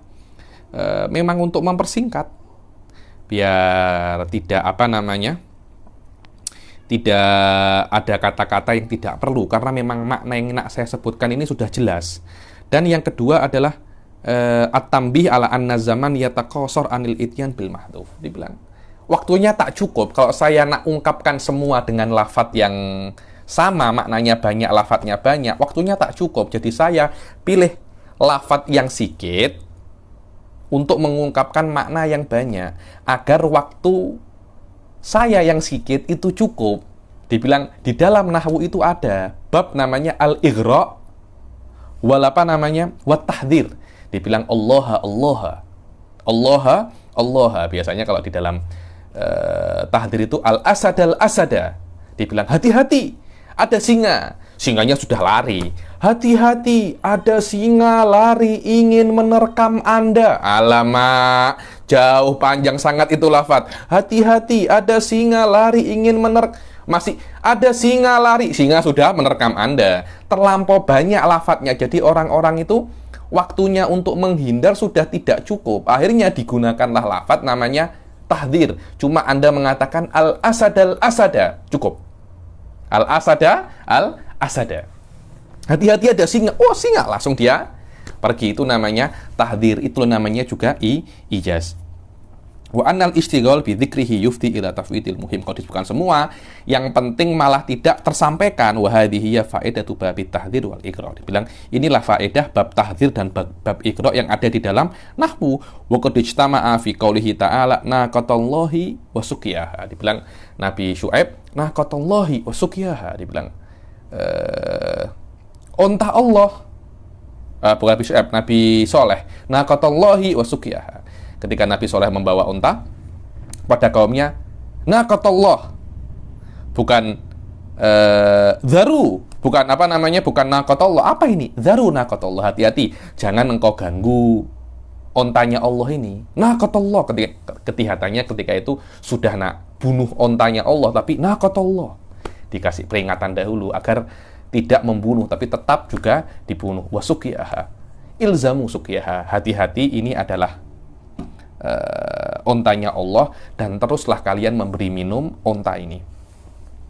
memang untuk mempersingkat biar tidak tidak ada kata-kata yang tidak perlu, karena memang makna yang nak saya sebutkan ini sudah jelas. Dan yang kedua adalah at-tambih ala anna zaman yataqasar anil ityan bil mahdhuf. Dibilang waktunya tak cukup kalau saya nak ungkapkan semua dengan lafadz yang sama, maknanya banyak, lafadznya banyak, waktunya tak cukup. Jadi saya pilih lafadz yang sedikit untuk mengungkapkan makna yang banyak, agar waktu saya yang sedikit itu cukup. Dibilang di dalam nahwu itu ada bab namanya al-ighra wal wat tahdhir. Dibilang Allah. Biasanya kalau di dalam tahdir itu al-asada. Dibilang hati-hati, ada singa. Singanya sudah lari. Hati-hati, ada singa lari ingin menerkam Anda. Alamak, jauh panjang sangat itu lafadz. Hati-hati, ada singa lari ingin masih ada singa lari. Singa sudah menerkam Anda. Terlampau banyak lafadznya. Jadi orang-orang itu waktunya untuk menghindar sudah tidak cukup. Akhirnya digunakanlah lafadz namanya tahdir. Cuma Anda mengatakan al-asada, cukup. Al-asada. Hati-hati ada singa. Oh, singa, langsung dia pergi, itu namanya tahdzir, itu namanya juga ijaz. Wa annal istighal bi dzikrihi yufti ila tafwidil muhim. Kalau disebutkan semua, yang penting malah tidak tersampaikan. Wa hadhihi ya faedatu babit tahdzir wal iqra. Dibilang inilah faedah bab tahdzir dan bab iqra yang ada di dalam nahwu. Wa qad ijtama'a fi qoulihi ta'ala naqatallahi wa suqiyaha. Dibilang Nabi Syuaib naqatallahi wa suqiyaha. Dibilang onta Allah. Bukan Nabi Syuaib, Nabi Soleh naqatallahi wa suqiyaha. Ketika Nabi Soleh membawa unta pada kaumnya, naqatallah, bukan zaru, bukan apa namanya, bukan naqatallah. Apa ini? Zaru naqatallah, hati-hati, jangan engkau ganggu ontanya Allah ini. Naqatallah, ketika itu sudah nak bunuh ontanya Allah, tapi naqatallah, dikasih peringatan dahulu agar tidak membunuh, tapi tetap juga dibunuh. Wasuqiyaha, ilzamu suqiyaha, hati-hati, ini adalah ontanya Allah, dan teruslah kalian memberi minum onta ini.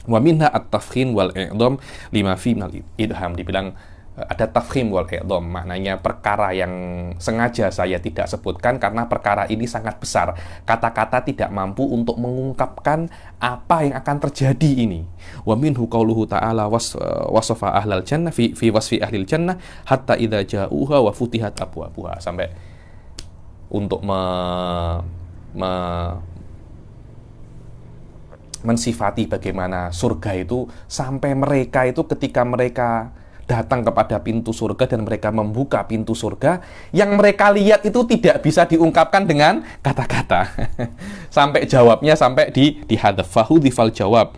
Wa minha at-tafkhim wal i'dham lima fi minal idham. Dibilang ada tafkhim wal i'dham, maknanya perkara yang sengaja saya tidak sebutkan karena perkara ini sangat besar. Kata-kata tidak mampu untuk mengungkapkan apa yang akan terjadi ini. Wa minhu qauluhu ta'ala wasafa ahlal jannah fi wasfi ahlil jannah hatta idza ja'uha wa futihat abwabuha, sampai untuk mensifati bagaimana surga itu, sampai mereka itu ketika mereka datang kepada pintu surga dan mereka membuka pintu surga, yang mereka lihat itu tidak bisa diungkapkan dengan kata-kata. Sampai jawabnya sampai di hadaf fahudhifal jawab.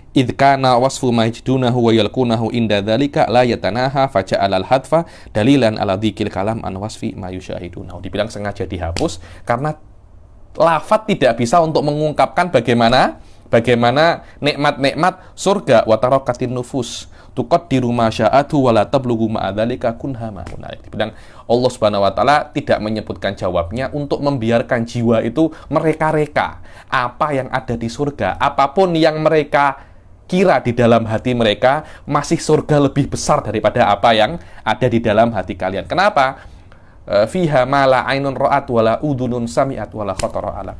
Idh kana wasfu majdunahu wa yalqunahu inda dzalika la yatanaha faja'alal hadfa dalilan ala dzikil kalam an wasfi ma yusyahidunahu. Dibilang sengaja dihapus karena lafaz tidak bisa untuk mengungkapkan bagaimana nikmat-nikmat surga. Wa tarakatin nufus tuqaddiru ma sya'atu wa la tablughu ma dzalika kunha ma hunalik. Dibilang Allah Subhanahu wa taala tidak menyebutkan jawabnya untuk membiarkan jiwa itu mereka-reka apa yang ada di surga, apapun yang mereka kira di dalam hati mereka, masih surga lebih besar daripada apa yang ada di dalam hati kalian. Kenapa? Fiha ma la ainun ra'at wala udhunun sami'at wala khatara ala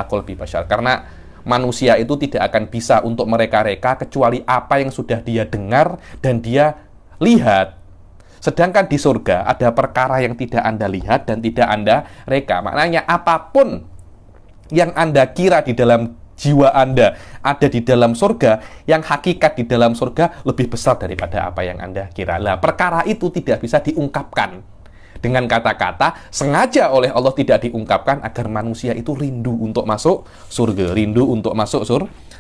qalbi bashar. Karena manusia itu tidak akan bisa untuk mereka-reka kecuali apa yang sudah dia dengar dan dia lihat. Sedangkan di surga ada perkara yang tidak Anda lihat dan tidak Anda reka. Maknanya apapun yang Anda kira di dalam jiwa Anda ada di dalam surga, yang hakikat di dalam surga lebih besar daripada apa yang Anda kira. Lah, perkara itu tidak bisa diungkapkan dengan kata-kata, sengaja oleh Allah tidak diungkapkan agar manusia itu rindu untuk masuk surga, rindu untuk masuk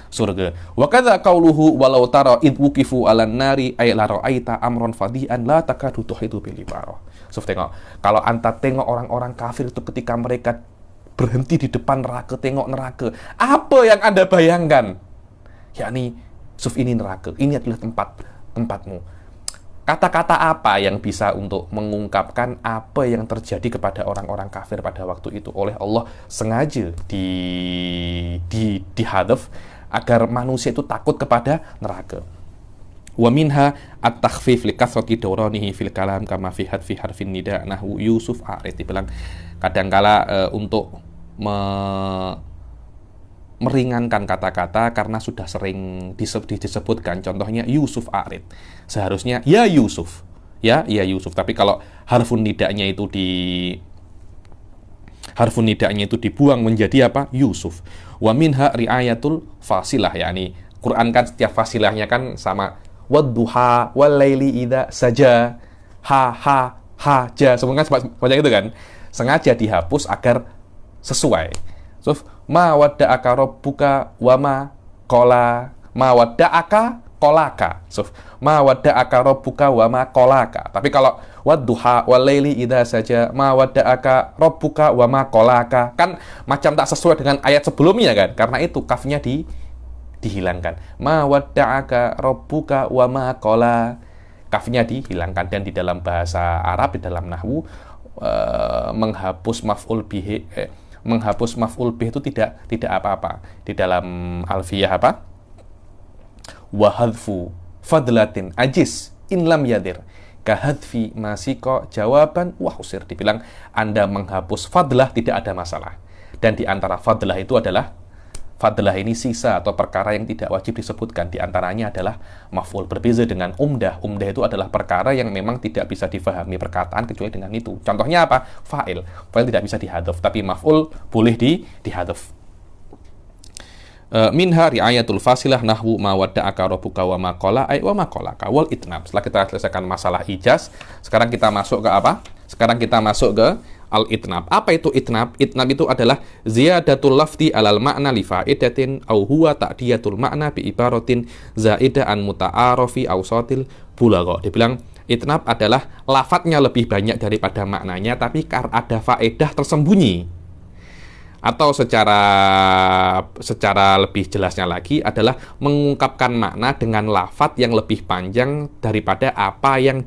surga. Wa kadza qauluhu walau tara id wuqifu 'alan nari ay la ra'aita amron fadian la takadu tuhitu bil ibarah. So, tengok, kalau Anda tengok orang-orang kafir itu ketika mereka berhenti di depan neraka, tengok neraka, apa yang Anda bayangkan? Yakni, ini neraka, ini adalah tempatmu. Kata-kata apa yang bisa untuk mengungkapkan apa yang terjadi kepada orang-orang kafir pada waktu itu? Oleh Allah sengaja dihadaf agar manusia itu takut kepada neraka. Wa minha at-takhfif li kathrati dawranihi fil kalam kama fi harfin nida nahwu Yusuf a'rid. Dibilang kadangkala untuk meringankan kata-kata karena sudah sering disebutkan. Contohnya Yusuf a'rid, seharusnya ya Yusuf, ya Yusuf. Tapi kalau harfun nidanya itu dibuang menjadi apa? Yusuf. Wa minha ri'ayatul fasilah, yakni Quran kan setiap fasilahnya kan sama. Wadduha wal laili idza saja, ha ja, semua kan banyak itu kan. Sengaja dihapus agar sesuai. So, ma wadda'aka rabbuka wa ma qala, ma wadda'aka qolaka. So, ma wadda'aka rabbuka wa ma qolaka. Tapi kalau wadduha wal laili idza saja, ma wadda'aka rabbuka wa ma qolaka, kan macam tak sesuai dengan ayat sebelumnya kan. Karena itu kafnya dihilangkan. Ma wadda'aka rabbuka wa ma qola, kafnya dihilangkan. Dan di dalam bahasa Arab, di dalam nahwu, menghapus maf'ul bih itu tidak apa-apa. Di dalam alfiyah wa hadfu fadlatin ajis in lam yadir kahadfi masiko jawaban wahusir. Dibilang Anda menghapus fadlah tidak ada masalah. Dan di antara fadlah itu adalah fadlah ini sisa atau perkara yang tidak wajib disebutkan. Di antaranya adalah maf'ul. Berbeza dengan umdah. Umdah itu adalah perkara yang memang tidak bisa difahami perkataan kecuali dengan itu. Contohnya apa? Fa'il. Fa'il tidak bisa dihadaf, tapi maf'ul boleh dihadaf. Minha ri'ayatul fasilah nahwu ma wadda'aka rabbuka wa ma qala ay wa ma qalaka wal itnab. Setelah kita selesaikan masalah ijaz, sekarang kita masuk ke apa? Sekarang kita masuk ke al-itnab. Apa itu itnab? Itnab itu adalah ziyadatul lafzi alal ma'na li fa'idatin au huwa ta'diyatul ma'na bi ibaratin zaidah an muta'arofi awsatil bulagha. Dibilang itnab adalah lafadznya lebih banyak daripada maknanya, tapi karena ada faedah tersembunyi. Atau secara lebih jelasnya lagi adalah mengungkapkan makna dengan lafadz yang lebih panjang daripada apa yang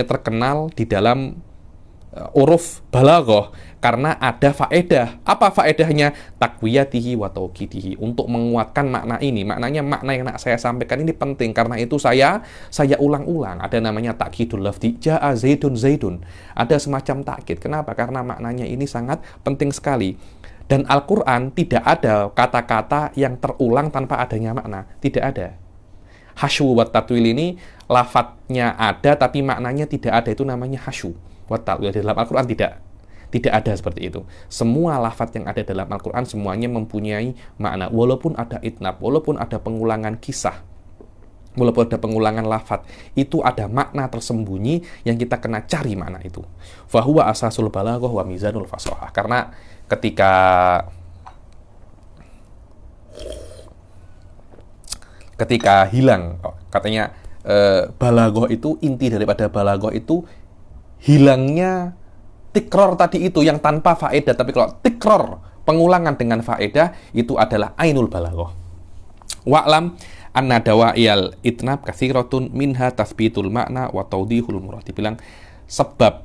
terkenal di dalam uruf balaghah, karena ada faedah. Apa faedahnya? Takwiyatihi wa tauqidihi, untuk menguatkan makna ini. Maknanya makna yang nak saya sampaikan ini penting, karena itu saya ulang-ulang. Ada namanya takkidul lafzi, jaa zaidun zaidun. Ada semacam takkid. Kenapa? Karena maknanya ini sangat penting sekali. Dan Al-Qur'an tidak ada kata-kata yang terulang tanpa adanya makna. Tidak ada. Hasyu wa tatwil ini lafadznya ada tapi maknanya tidak ada, itu namanya hasyu wa tatwil. Di dalam Al-Qur'an tidak ada seperti itu. Semua lafadz yang ada dalam Al-Quran semuanya mempunyai makna. Walaupun ada itnab, walaupun ada pengulangan kisah, walaupun ada pengulangan lafadz, itu ada makna tersembunyi yang kita kena cari makna itu. Fahuwa asasul balaghah wa mizanul fasahah. Karena ketika hilang, katanya balaghah itu, inti daripada balaghah itu hilangnya tikror tadi itu yang tanpa faedah. Tapi kalau tikror, pengulangan dengan faedah, itu adalah ainul balaghah. Wa'lam anna dawa'iyal itnab katsiratun minha tasbitul makna wa tawdihul murad. Dibilang sebab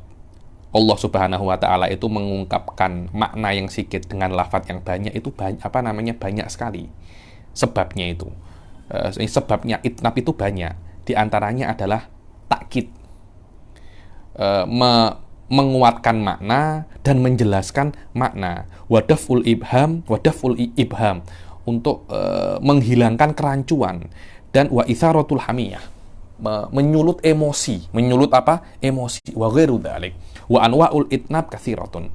Allah Subhanahu wa taala itu mengungkapkan makna yang sedikit dengan lafaz yang banyak itu banyak sekali. Sebabnya itu. Sebabnya itnab itu banyak. Di antaranya adalah takkid. Menguatkan makna dan menjelaskan makna, wadaful ibham untuk menghilangkan kerancuan, dan wa itsaratul hamiyah, menyulut emosi, emosi, wa ghairu dzalik, wa anwaul itnab katsiratun.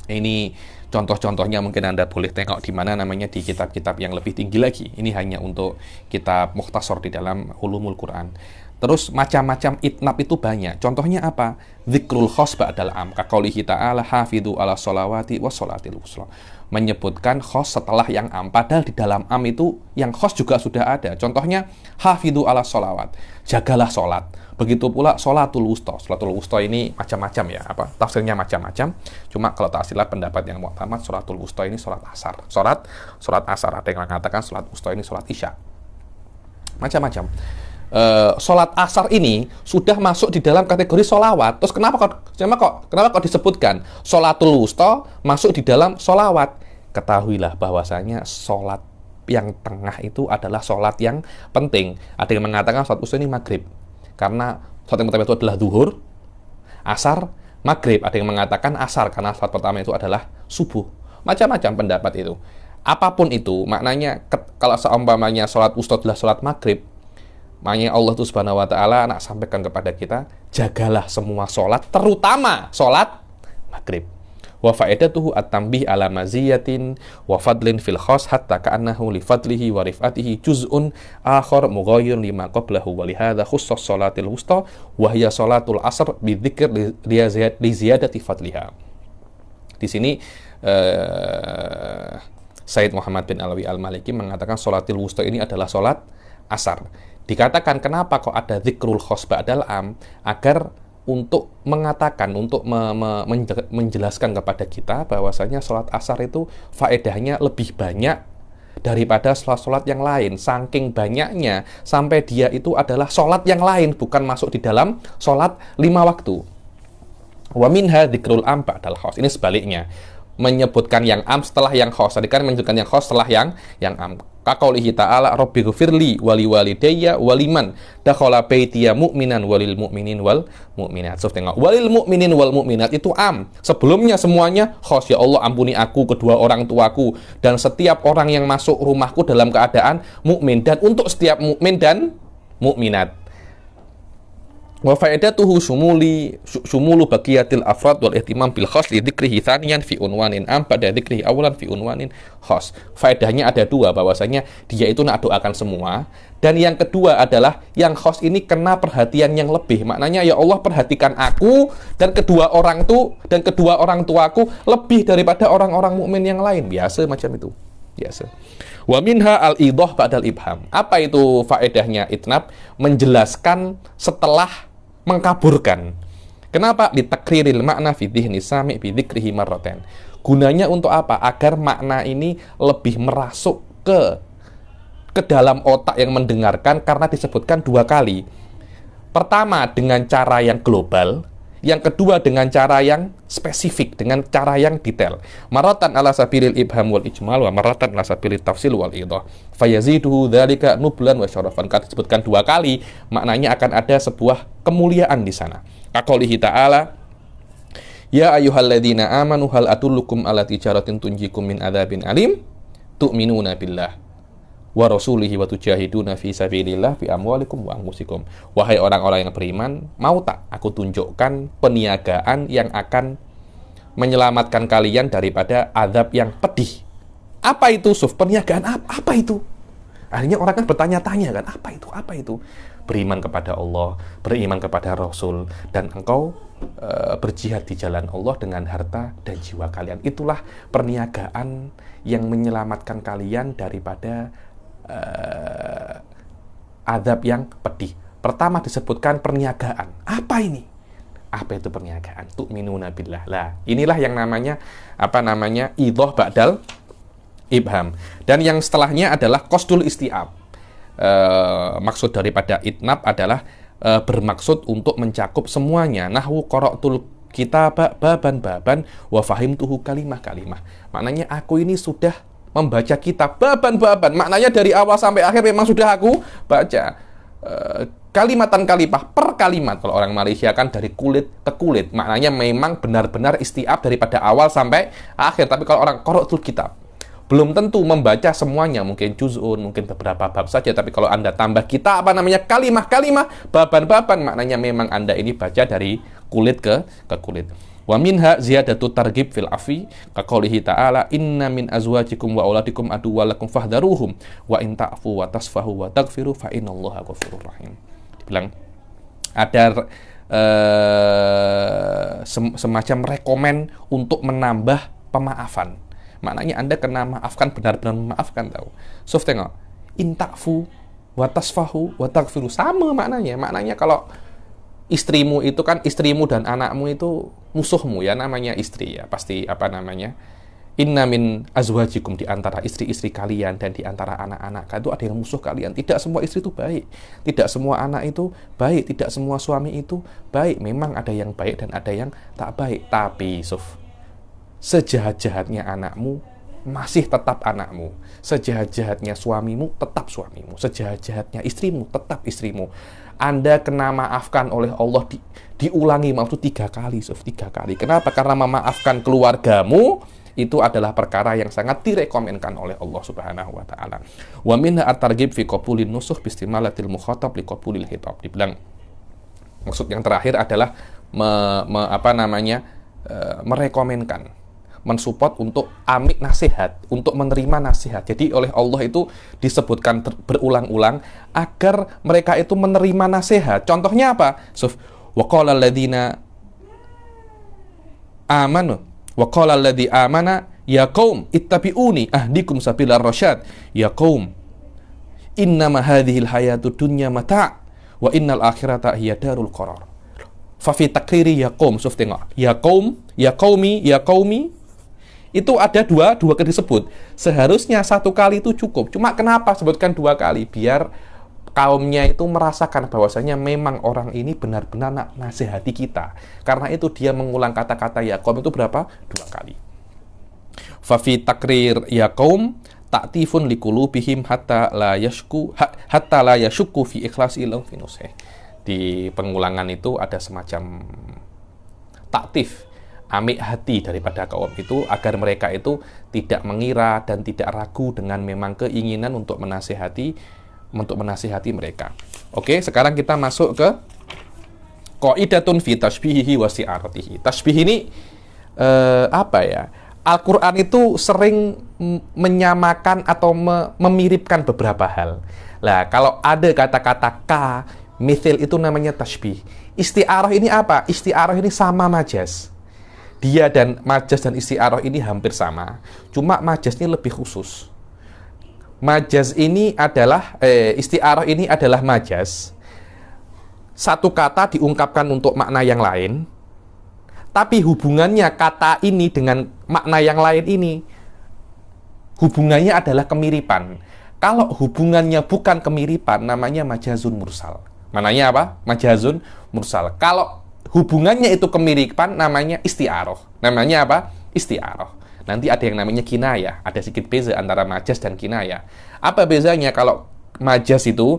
Ini contoh-contohnya mungkin Anda boleh tengok di mana namanya di kitab-kitab yang lebih tinggi lagi. Ini hanya untuk kitab mukhtasar di dalam ulumul Quran. Terus macam-macam itnab itu banyak. Contohnya apa? Dzikrul khos ba'dal am. Kaqaulihi ta'ala hafidhu ala sholawati wa sholatil wusta. Menyebutkan khos setelah yang am. Padahal di dalam am itu yang khos juga sudah ada. Contohnya hafidhu ala sholawat. Jagalah sholat. Begitu pula sholatul wusta. Sholatul wusta ini macam-macam ya. Tafsirnya macam-macam. Cuma kalau ta'asilah pendapat yang mu'tamad, sholatul wusta ini sholat asar. Sholat asar. Ada yang mengatakan sholat wusta ini sholat isya. Macam-macam. Sholat asar ini sudah masuk di dalam kategori sholawat. Terus kenapa kok disebutkan sholatul wusta masuk di dalam sholawat? Ketahuilah bahwasanya sholat yang tengah itu adalah sholat yang penting. Ada yang mengatakan sholat wusta ini maghrib, karena sholat yang pertama itu adalah zuhur, asar, maghrib. Ada yang mengatakan asar karena sholat pertama itu adalah subuh. Macam-macam pendapat itu. Apapun itu maknanya, kalau seumpamanya sholat wusta adalah sholat maghrib, makanya Allah Subhanahu wa taala nak sampaikan kepada kita, jagalah semua sholat, terutama sholat maghrib. Wa faedatuhu at-tanbih ala maziyatin wa fadlin fil khas hatta ka'annahu li fadlihi wa rifatihi juz'un akhar mughayyirun lima qablahu wa li hadza khussas sholatil wusta wa hiya sholatul asr bi dzikr li ziyadati fadliha. Di sini Said Muhammad bin Alawi Al-Maliki mengatakan sholatil wusta ini adalah sholat asar. Dikatakan kenapa kok ada dzikrul khos ba'dal am, agar untuk mengatakan, untuk menjelaskan kepada kita bahwasanya sholat asar itu faedahnya lebih banyak daripada sholat-sholat yang lain. Saking banyaknya sampai dia itu adalah sholat yang lain, bukan masuk di dalam sholat 5 waktu. Wa minha dzikrul am ba'dal khos. Ini sebaliknya, menyebutkan yang am setelah yang khos. Tadi kan menyebutkan yang khos setelah yang am. Kaqaulihi ta'ala rabbighfirli wali walidayya waliman dakhala baitiya mu'minan walil mu'minin wal mu'minat. So, tengok, walil mu'minin wal mu'minat itu am. Sebelumnya semuanya khos, ya Allah ampuni aku, kedua orang tuaku, dan setiap orang yang masuk rumahku dalam keadaan mukmin, dan untuk setiap mukmin dan mukminat. Wa faedatuhu sumulu baqiyatil afrad wal ihtimam bil khas li dzikrihi tsaniyan fi unwanin am pada dzikrihi awalan fi unwanin khas. Faedahnya ada dua, bahwasanya dia itu nak doakan semua, dan yang kedua adalah yang khas ini kena perhatian yang lebih. Maknanya ya Allah perhatikan aku dan kedua orang tuaku lebih daripada orang-orang mukmin yang lain. Biasa macam itu. Biasa. Wa minha al-idah ba'dal ibham. Apa itu faedahnya itnab? Menjelaskan setelah mengkaburkan. Kenapa? Litakriril makna fi dhihni sami' bi dzikrihi marratain. Gunanya untuk apa? Agar makna ini lebih merasuk ke dalam otak yang mendengarkan, karena disebutkan dua kali. Pertama dengan cara yang global, yang kedua dengan cara yang spesifik, dengan cara yang detail. Maratan ala sabilil ibham wal ijmal wa maratan ala sabilit tafsil wal idah. Fayaziduhu dzalika nublan wa syarafan. Kalau disebutkan dua kali, maknanya akan ada sebuah kemuliaan di sana. Kaqaulihi ta'ala, ya ayyuhalladzina amanu hal adullukum ala tijaratin tunjikum min adzabin alim tu'minuna billah wa rasulihi wa tujahiduna fi sabilillah fi amwalikum wa anfusikum. Wahai orang-orang yang beriman, mau tak aku tunjukkan peniagaan yang akan menyelamatkan kalian daripada azab yang pedih. Apa itu, Suf? Perniagaan apa itu? Akhirnya orang kan bertanya-tanya kan, apa itu? Apa itu? Beriman kepada Allah, beriman kepada Rasul, dan engkau berjihad di jalan Allah dengan harta dan jiwa kalian. Itulah perniagaan yang menyelamatkan kalian daripada azab yang pedih. Pertama disebutkan perniagaan. Apa ini? Apa itu perniagaan? Tu'minuna billah. Lah, inilah yang namanya idah ba'dal ibham. Dan yang setelahnya adalah qasdul isti'ab. Maksud daripada itnab adalah bermaksud untuk mencakup semuanya. Nahwu qara'tul kitab baban wa fahimtuhu kalimah. Maknanya aku ini sudah membaca kitab baban. Maknanya dari awal sampai akhir memang sudah aku baca. Kalimatan kalimah per kalimat. Kalau orang Malaysia kan dari kulit ke kulit. Maknanya memang benar-benar istiab daripada awal sampai akhir. Tapi kalau orang qara'tul kitab, belum tentu membaca semuanya, mungkin juz'un, mungkin beberapa bab saja. Tapi kalau Anda tambah kalimah, baban, maknanya memang Anda ini baca dari kulit ke kulit. Wa minha ziyadatu targhib fil afi, kaqaulihi ta'ala inna min azwajikum wa auladikum aduwwalakum fahdharuhum wa in ta'fu wa tasfahu wa taghfiru fa innallaha ghafurur rahim. Dibilang ada semacam rekomen untuk menambah pemaafan. Maknanya Anda kena maafkan, benar-benar memaafkan, tahu. So, tengok, inta'fu wa tasfahu wa taghfiru, sama maknanya. Maknanya kalau istrimu itu kan, istrimu dan anakmu itu musuhmu ya, namanya istri ya, pasti inna min azwajikum, di antara istri-istri kalian dan di antara anak-anak itu ada yang musuh kalian. Tidak semua istri itu baik, tidak semua anak itu baik, tidak semua suami itu baik. Memang ada yang baik dan ada yang tak baik. Tapi sejahat-jahatnya anakmu masih tetap anakmu, sejahat-jahatnya suamimu tetap suamimu, sejahat-jahatnya istrimu tetap istrimu. Anda kena maafkan oleh Allah, diulangi maaf itu 3 kali, 3 kali. Kenapa? Karena memaafkan keluargamu itu adalah perkara yang sangat direkomendkan oleh Allah Subhanahu wa taala. Wa minha at-targhib fi qabulin nusuh bi istimalatil mukhatab li qabulil khitab. Dibilang maksud yang terakhir adalah merekomenkan, mensupport untuk amik nasihat, untuk menerima nasihat. Jadi oleh Allah itu disebutkan berulang-ulang agar mereka itu menerima nasihat. Contohnya apa? Wa qala alladziina amanu wa qala alladzi amana ya qaum ittabi'uni ahdikum sabilar rasyad ya qaum innama hadhil hayatud dunya mata' wa innal akhirata hiya darul qarar. Fa fi takriri ya qaum, tengok, ya qaum, ya qaumi itu ada dua kali disebut. Seharusnya 1 kali itu cukup. Cuma kenapa sebutkan 2 kali? Biar kaumnya itu merasakan bahwasanya memang orang ini benar-benar nasihati kita. Karena itu dia mengulang kata-kata ya qaum itu berapa? 2 kali. Fa fi takrir ya qaum ta'tifun liqulubihim hatta la yashku fi ikhlasi lahu fi nusih. Di pengulangan itu ada semacam taktif, amik hati daripada kaum itu agar mereka itu tidak mengira dan tidak ragu dengan memang keinginan untuk menasihati mereka. Oke, sekarang kita masuk ke qaidatun fi tashbihihi wa si'aratihi. Tashbih ini apa ya? Al-Qur'an itu sering menyamakan atau memiripkan beberapa hal. Lah, kalau ada kata-kata ka, mithil itu namanya tashbih. Isti'arah ini apa? Isti'arah ini sama majaz. Dia dan majaz dan isti'arah ini hampir sama. Cuma majaz ini lebih khusus. Majaz ini adalah isti'arah ini adalah majaz. Satu kata diungkapkan untuk makna yang lain, tapi hubungannya kata ini dengan makna yang lain ini, hubungannya adalah kemiripan. Kalau hubungannya bukan kemiripan, namanya majazun mursal. Mananya apa? Majazun mursal. Kalau hubungannya itu kemiripan, namanya isti'arah. Namanya apa? Isti'arah. Nanti ada yang namanya kinayah. Ada sedikit beza antara majaz dan kinayah. Apa bezanya? Kalau majaz itu,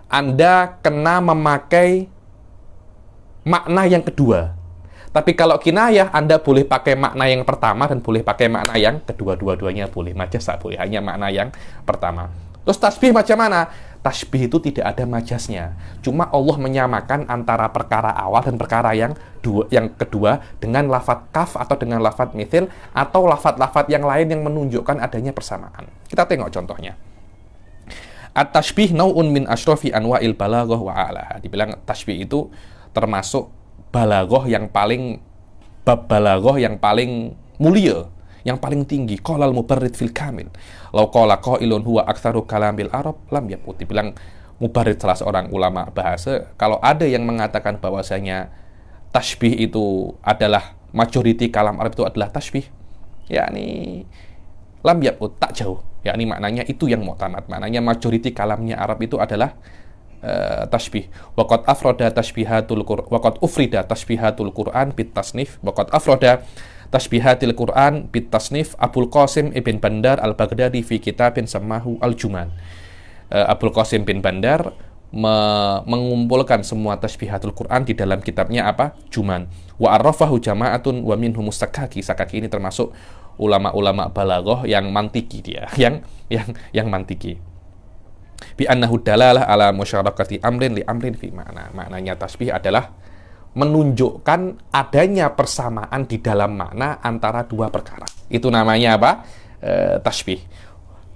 Anda kena memakai makna yang kedua. Tapi kalau kinayah, Anda boleh pakai makna yang pertama dan boleh pakai makna yang kedua. Dua-duanya boleh. Majaz tak boleh. Hanya makna yang pertama. Terus tasbih macam mana? Tasbih itu tidak ada majaznya. Cuma Allah menyamakan antara perkara awal dan perkara yang kedua dengan lafadz kaf atau dengan lafadz mithil atau lafadz-lafadz yang lain yang menunjukkan adanya persamaan. Kita tengok contohnya. At-tashbih nau'un min asyrafi anwa'il balaghah wa a'laha. Dibilang tashbih itu termasuk balaghah yang paling mulia, yang paling tinggi. Qalal mubarrid fil kamil. Law qala qailun huwa aktsaru kalamil arab lam yaqut. Dibilang Mubarrid, salah seorang ulama bahasa, kalau ada yang mengatakan bahwasanya tashbih itu adalah majority kalam Arab itu adalah tashbih, yakni lam yaqut, tak jauh. Yakni maknanya itu yang mu'tamad. Maknanya majority kalamnya Arab itu adalah tashbih. Waqad afrada tashbihatul Qur'an, waqad ufrida tashbihatul Qur'an bit tasnif, waqad afrada tashbihatil Qur'an bit tasnif Abul Qasim ibn Bandar al-Baghdadi fi kitabin samahu al-Juman. Abul Qasim bin Bandar mengumpulkan semua tashbihatul Qur'an di dalam kitabnya apa? Juman. Wa arrafahu jama'atun wa minhum Sakaki. Sakaki ini termasuk ulama-ulama balaghah yang mantiki dia, yang mantiki. Bi annahu dalalah ala musyarakati amrin li amrin fi makna. Maknanya tasbih adalah menunjukkan adanya persamaan di dalam makna antara dua perkara. Itu namanya apa? Tasbih.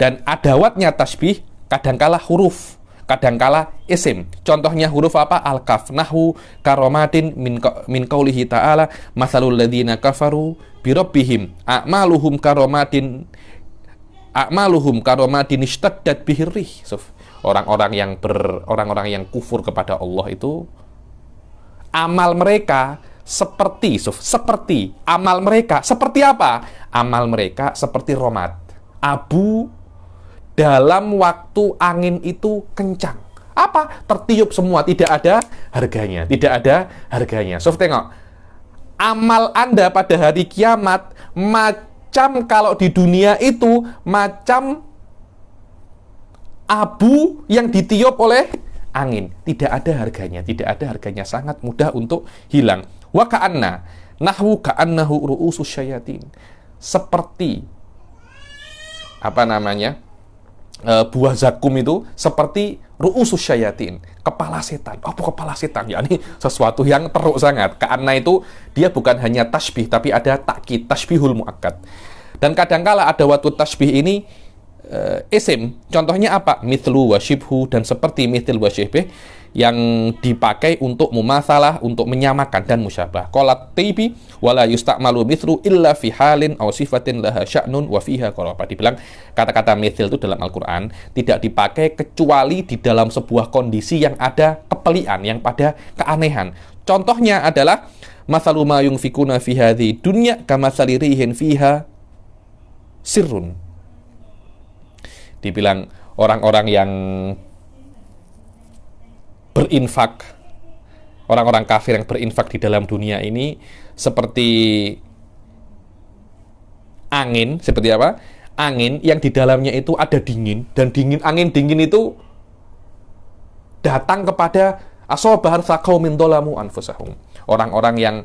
Dan adawatnya tasbih kadangkala huruf, kadangkala isim. Contohnya huruf apa? Al-kaf. Nahwu karomatin min qaulihi ta'ala mathalul ladzina kafaru bi rabbihim a'maluhum karomatin ishtaddat bihir rih. Orang-orang yang kufur kepada Allah itu amal mereka seperti amal mereka seperti apa? Amal mereka seperti romat, abu dalam waktu angin itu kencang. Apa? Tertiup semua, tidak ada harganya. So, tengok. Amal Anda pada hari kiamat macam kalau di dunia itu macam abu yang ditiup oleh angin. Tidak ada harganya, sangat mudah untuk hilang. Wa ka'anna nahwu ka'annahu ru'usus syayatin. Seperti apa namanya? Buah zakum itu seperti ru'usus syayatin, kepala setan. Apa kepala setan? Ya, ini sesuatu yang teruk sangat. Karena itu dia bukan hanya tasbih, tapi ada takkid, tasbihul muakkad. Dan kadangkala ada waktu tasbih ini isim. Contohnya apa? Mithlu wa shibhu, dan seperti mithil wa shibh yang dipakai untuk mumatsalah, untuk menyamakan dan musyabah. Qalat Tibi wala yusta'malu mithlu illa fi halin aw sifatin laha sya'nun wa fiha qarabah. Dibilang kata-kata mithil itu dalam Al-Qur'an tidak dipakai kecuali di dalam sebuah kondisi yang ada kepelian, yang pada keanehan. Contohnya adalah mathalu ma yunfikuna fi hadhi dunya kamatsali rihin fiha sirrun. Dibilang orang-orang yang berinfak, orang-orang kafir yang berinfak di dalam dunia ini seperti angin. Seperti apa? angin yang di dalamnya itu ada dingin, dan angin dingin itu datang kepada asobahar sakaumin dolamu anfusahum, orang-orang yang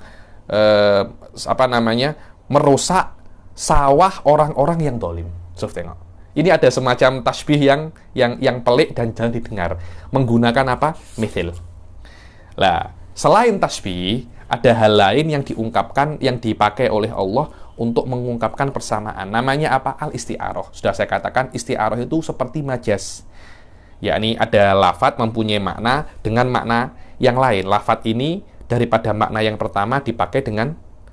merusak sawah orang-orang yang dolim. So, tengok. Ini ada semacam tasbih yang pelik dan jangan didengar. Menggunakan apa? Mithil. Lah, selain tasbih, ada hal lain yang diungkapkan, yang dipakai oleh Allah untuk mengungkapkan persamaan. Namanya apa? Al-isti'arah. Sudah saya katakan, isti'arah itu seperti majas. Yakni ada lafadz mempunyai makna dengan makna yang lain. Lafadz ini daripada makna yang pertama dipakai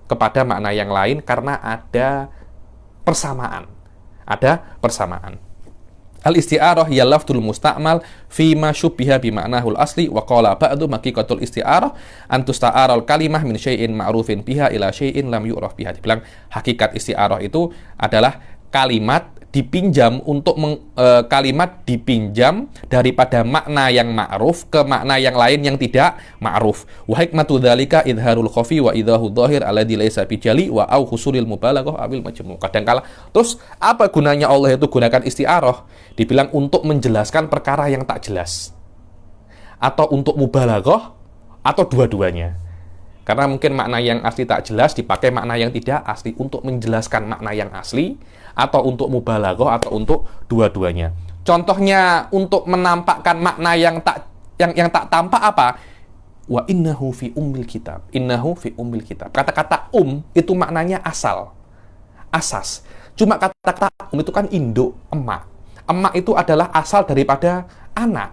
kepada makna yang lain karena ada persamaan. Al-isti'arah hiya lafdul musta'mal fi ma syubbiha bi ma'nahul asli wa qala ba'du haqiqatul isti'arah an tusta'aral kalimah min syai'in ma'rufin biha ila syai'in lam yu'raf biha. Dibilang hakikat isti'arah itu adalah kalimat dipinjam kalimat dipinjam daripada makna yang ma'ruf ke makna yang lain yang tidak ma'ruf. Wa hikmatu dzalika idharul khafi wa idahu dhahir alladzi laisa bijali wa au husulil mubalaghah awil majmu'. Kadangkala terus apa gunanya Allah itu gunakan isti'arah? Dibilang untuk menjelaskan perkara yang tak jelas, atau untuk mubalaghah, atau dua-duanya. Karena mungkin makna yang asli tak jelas dipakai makna yang tidak asli untuk menjelaskan makna yang asli, atau untuk mubalaghah, atau untuk dua-duanya. Contohnya untuk menampakkan makna yang tak tampak apa? Wa innahu fi ummil kitab. Innahu fi ummil kitab. Kata-kata itu maknanya asal, asas. Cuma kata-kata itu kan induk, emak. Emak itu adalah asal daripada anak.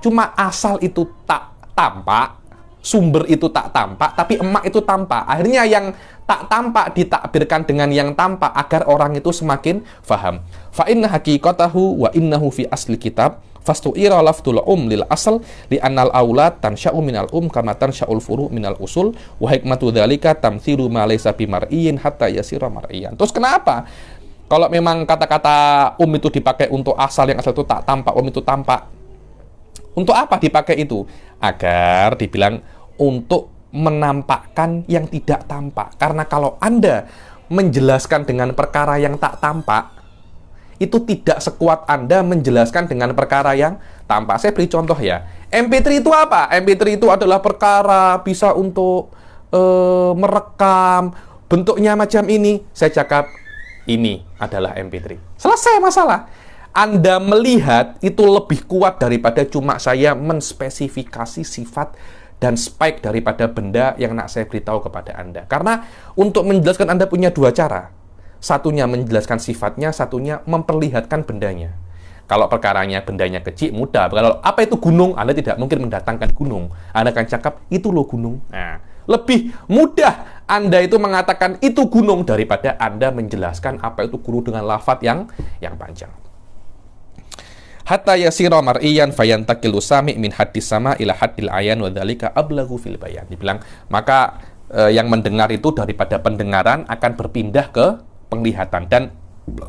Cuma asal itu tak tampak, sumber itu tak tampak, tapi emak itu tampak. Akhirnya yang tak tampak ditakbirkan dengan yang tampak agar orang itu semakin faham. Fa inna haqiqatahu wa innahu fi asli kitab fastu'ira lafdul lil asal li annal aulad tansya'u minal kama tansya'ul furu minal usul wa hikmatu dzalika tamthilu ma laysa bimar'iyyin hatta yasira mar'iyan. Terus kenapa kalau memang kata-kata itu dipakai untuk asal yang asal itu tak tampak, itu tampak? Untuk apa dipakai itu? Agar dibilang untuk menampakkan yang tidak tampak. Karena kalau Anda menjelaskan dengan perkara yang tak tampak, itu tidak sekuat Anda menjelaskan dengan perkara yang tampak. Saya beri contoh ya. MP3 itu apa? MP3 itu adalah perkara bisa untuk merekam, bentuknya macam ini. Saya cakap, ini adalah MP3. Selesai masalah. Anda melihat itu lebih kuat daripada cuma saya menspesifikasi sifat dan spek daripada benda yang nak saya beritahu kepada Anda. Karena untuk menjelaskan Anda punya dua cara. Satunya menjelaskan sifatnya, satunya memperlihatkan bendanya. Kalau perkaranya bendanya kecil, mudah. Kalau apa itu gunung, Anda tidak mungkin mendatangkan gunung. Anda akan cakap, itu loh gunung. Nah, lebih mudah Anda itu mengatakan itu gunung daripada Anda menjelaskan apa itu gunung dengan lafadz yang panjang. Hatta yasira mar'iyan fayantaqilu sami' min haddis sama ila haddil ayan wa dzalika ablaghu fil bayan. Dibilang, maka yang mendengar itu daripada pendengaran akan berpindah ke penglihatan, dan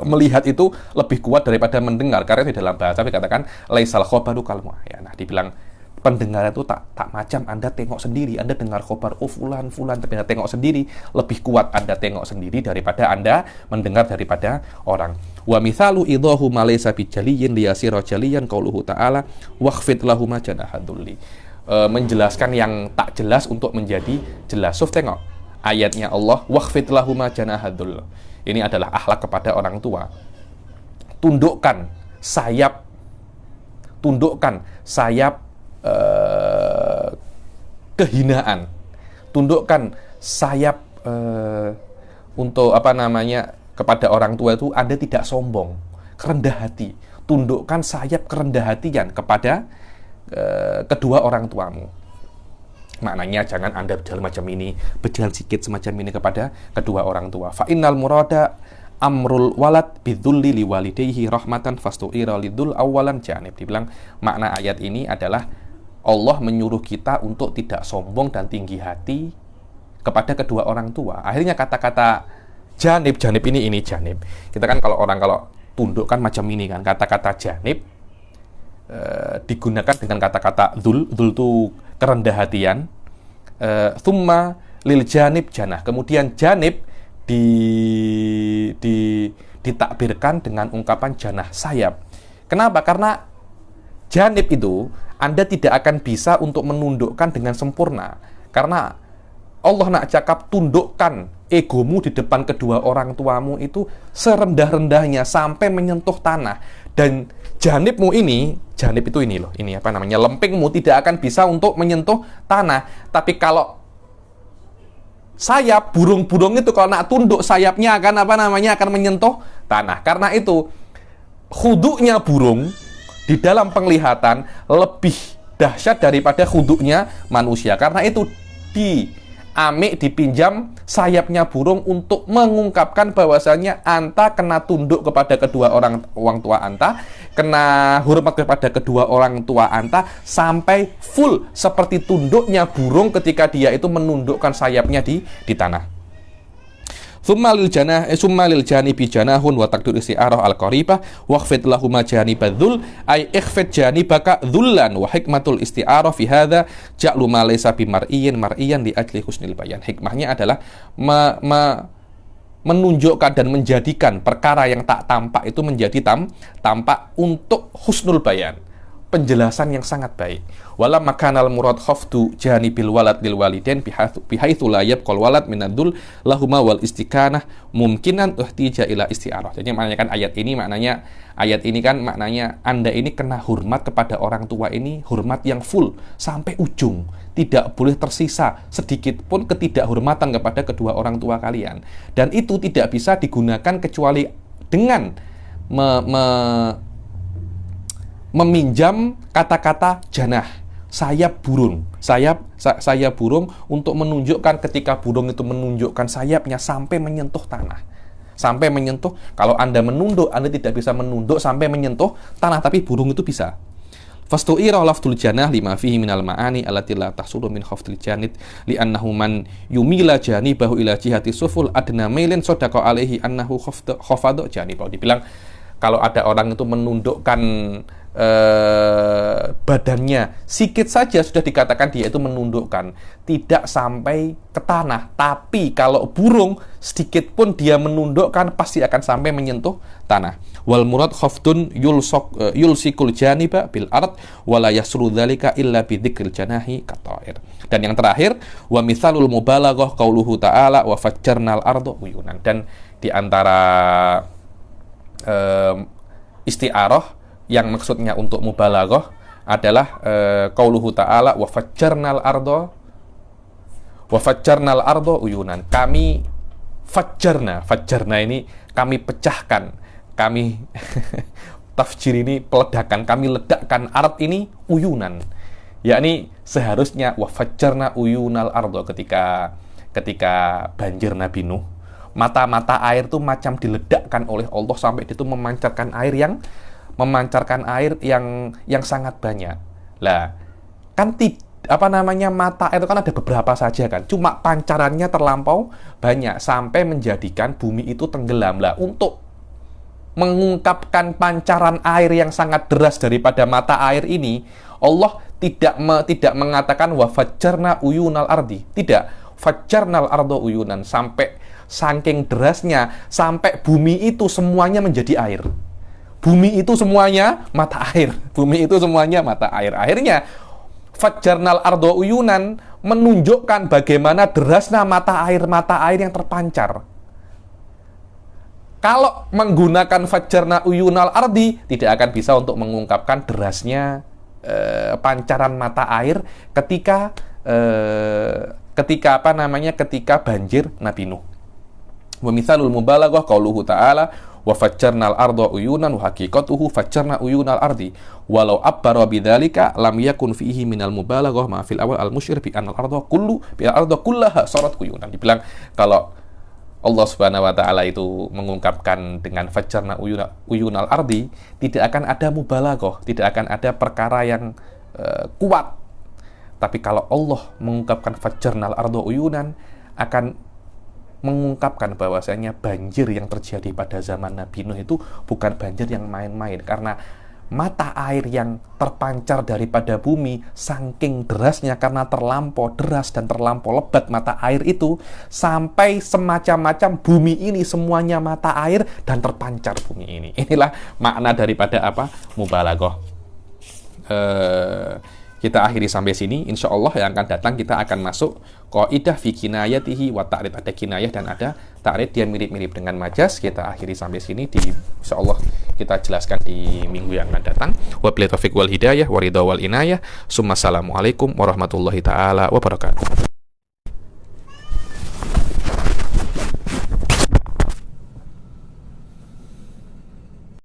melihat itu lebih kuat daripada mendengar, karena di dalam bahasa dikatakan laisal khabaru kal mu'ayyan. Nah, dibilang pendengaran itu tak macam Anda tengok sendiri. Anda dengar khabar, oh fulan, tapi Anda tengok sendiri. Lebih kuat Anda tengok sendiri daripada Anda mendengar daripada orang. Wa mithalu idahu ma laysa bijaliyin liyasira jaliyan qauluhu ta'ala wakhfid lahum janahadulli. Menjelaskan yang tak jelas untuk menjadi jelas. So, tengok ayatnya Allah, wakhfid lahum janahadul. Ini adalah akhlak kepada orang tua. Tundukkan sayap kehinaan, tundukkan sayap untuk kepada orang tua itu Anda tidak sombong, kerendah hati. Tundukkan sayap kerendah hatian kepada kedua orang tuamu. Maknanya jangan Anda berjalan macam ini, berjalan sikit semacam ini kepada kedua orang tua. Fa innal murada amrul walad bidzulli liwalidayhi rahmatan fastu'ira lidzul awalan janib. Dibilang makna ayat ini adalah Allah menyuruh kita untuk tidak sombong dan tinggi hati kepada kedua orang tua. Akhirnya kata-kata janib ini janib. Kita kan kalau tunduk kan macam ini kan, kata-kata janib digunakan dengan kata-kata dzul itu kerendah hatian, thumma lil janib janah. Kemudian janib ditakbirkan dengan ungkapan janah, sayap. Kenapa? Karena janib itu Anda tidak akan bisa untuk menundukkan dengan sempurna. Karena Allah nak cakap tundukkan egomu di depan kedua orang tuamu itu serendah-rendahnya sampai menyentuh tanah. Dan janibmu ini, janib itu ini loh, ini apa namanya, lempingmu tidak akan bisa untuk menyentuh tanah. Tapi kalau sayap, burung-burung itu kalau nak tunduk sayapnya akan apa namanya, akan menyentuh tanah. Karena itu khuduknya burung di dalam penglihatan lebih dahsyat daripada khuduknya manusia. Karena itu dipinjam sayapnya burung untuk mengungkapkan bahwasanya anta kena tunduk kepada kedua orang tua anta, kena hormat kepada kedua orang tua anta sampai full seperti tunduknya burung ketika dia itu menundukkan sayapnya di tanah. Summa lil janibi janahun wa taqdir isti'arah al-qaribah waqfid lahuma janibadzul ay ikhfid janibaka dzullan wa hikmatul isti'arah fi hadza ja'lu ma laysa bimar'iyyin mar'iyan li ajli husnil bayan. Hikmahnya adalah menunjukkan dan menjadikan perkara yang tak tampak itu menjadi tampak untuk husnul bayan, penjelasan yang sangat baik. Wala makanal murad khafdu janibil walad lil walidain bihaitsu la yabqal walad minadzul lahuma wal istikanah mumkinan ihtija ila isti'arah. Jadi maknanya kan ayat ini kan maknanya Anda ini kena hormat kepada orang tua ini, hormat yang full sampai ujung. Tidak boleh tersisa sedikit pun ketidakhormatan kepada kedua orang tua kalian. Dan itu tidak bisa digunakan kecuali dengan meminjam kata-kata janah, sayap burung, sayap burung untuk menunjukkan ketika burung itu menunjukkan sayapnya sampai menyentuh tanah, sampai menyentuh. Kalau Anda menunduk, Anda tidak bisa menunduk sampai menyentuh tanah, tapi burung itu bisa. Fastu'ira lafdul janah lima fihi minal ma'ani allati la tahsulu min khafdil janid li'annahu man yumila janibahu ila jihati suful adna mailin sadaqa alaihi annahu khafadu janibahu. Dibilang kalau ada orang itu menundukkan badannya sikit saja sudah dikatakan dia itu menundukkan, tidak sampai ke tanah. Tapi kalau burung sedikit pun dia menundukkan pasti akan sampai menyentuh tanah. Wal murad khafdun yulsikul janiba bil ard wala yasru dzalika illa bi dzikril janahi katair. Dan yang terakhir, wa mithalul mubalaghah qauluhu ta'ala wa fajjarnal arda uyunan. Dan di antara isti'arah yang maksudnya untuk mubalaghah adalah qauluhu ta'ala wa fajjarnal arda uyunan. Kami fajjarna ini kami pecahkan, kami tafjir ini peledakan, kami ledakkan ard ini uyunan, yakni seharusnya wa fajjarna uyunal arda ketika banjir Nabi Nuh, mata-mata air itu macam diledakkan oleh Allah sampai itu memancarkan air yang sangat banyak. Lah, kan mata air itu kan ada beberapa saja kan. Cuma pancarannya terlampau banyak sampai menjadikan bumi itu tenggelam. Lah, untuk mengungkapkan pancaran air yang sangat deras daripada mata air ini, Allah tidak mengatakan wa fajjarna uyunal ardi. Tidak, fajjarnal arda uyunan, sampai saking derasnya sampai bumi itu semuanya menjadi air. Bumi itu semuanya mata air. Bumi itu semuanya mata air. Akhirnya fajjarnal arda uyunan menunjukkan bagaimana derasnya mata air yang terpancar. Kalau menggunakan fajjarna uyunal ardi tidak akan bisa untuk mengungkapkan derasnya pancaran mata air ketika banjir Nabi Nuh. Wa mithalul mubalaghah qauluhu ta'ala wa fajjarnal arda uyunan wa haqiqatuhu fajjarna uyunal ardi walau abbara bidzalika lam yakun fihi minal mubalaghah ma fil awal al musyir bi anal arda kullaha sarat uyunan. Dibilang kalau Allah Subhanahu wa taala itu mengungkapkan dengan fajjarna uyunal ardi, tidak akan ada mubalaghah, tidak akan ada perkara yang kuat. Tapi kalau Allah mengungkapkan fajjarnal arda uyunan, akan mengungkapkan bahwasanya banjir yang terjadi pada zaman Nabi Nuh itu bukan banjir yang main-main, karena mata air yang terpancar daripada bumi saking derasnya, karena terlampau deras dan terlampau lebat mata air itu, sampai semacam-macam bumi ini semuanya mata air dan terpancar bumi ini. Inilah makna daripada apa? Mubalaghah. Kita akhiri sampai sini. Insya Allah yang akan datang kita akan masuk qaidah fi kinayatihi wa ta'rid. Ada kinayah dan ada ta'rid, dia mirip-mirip dengan majas. Kita akhiri sampai sini. Insya Allah kita jelaskan di minggu yang akan datang. Wabillahi taufiq wal hidayah wa ridha wal inayah. Assalamualaikum warahmatullahi taala wabarakatuh.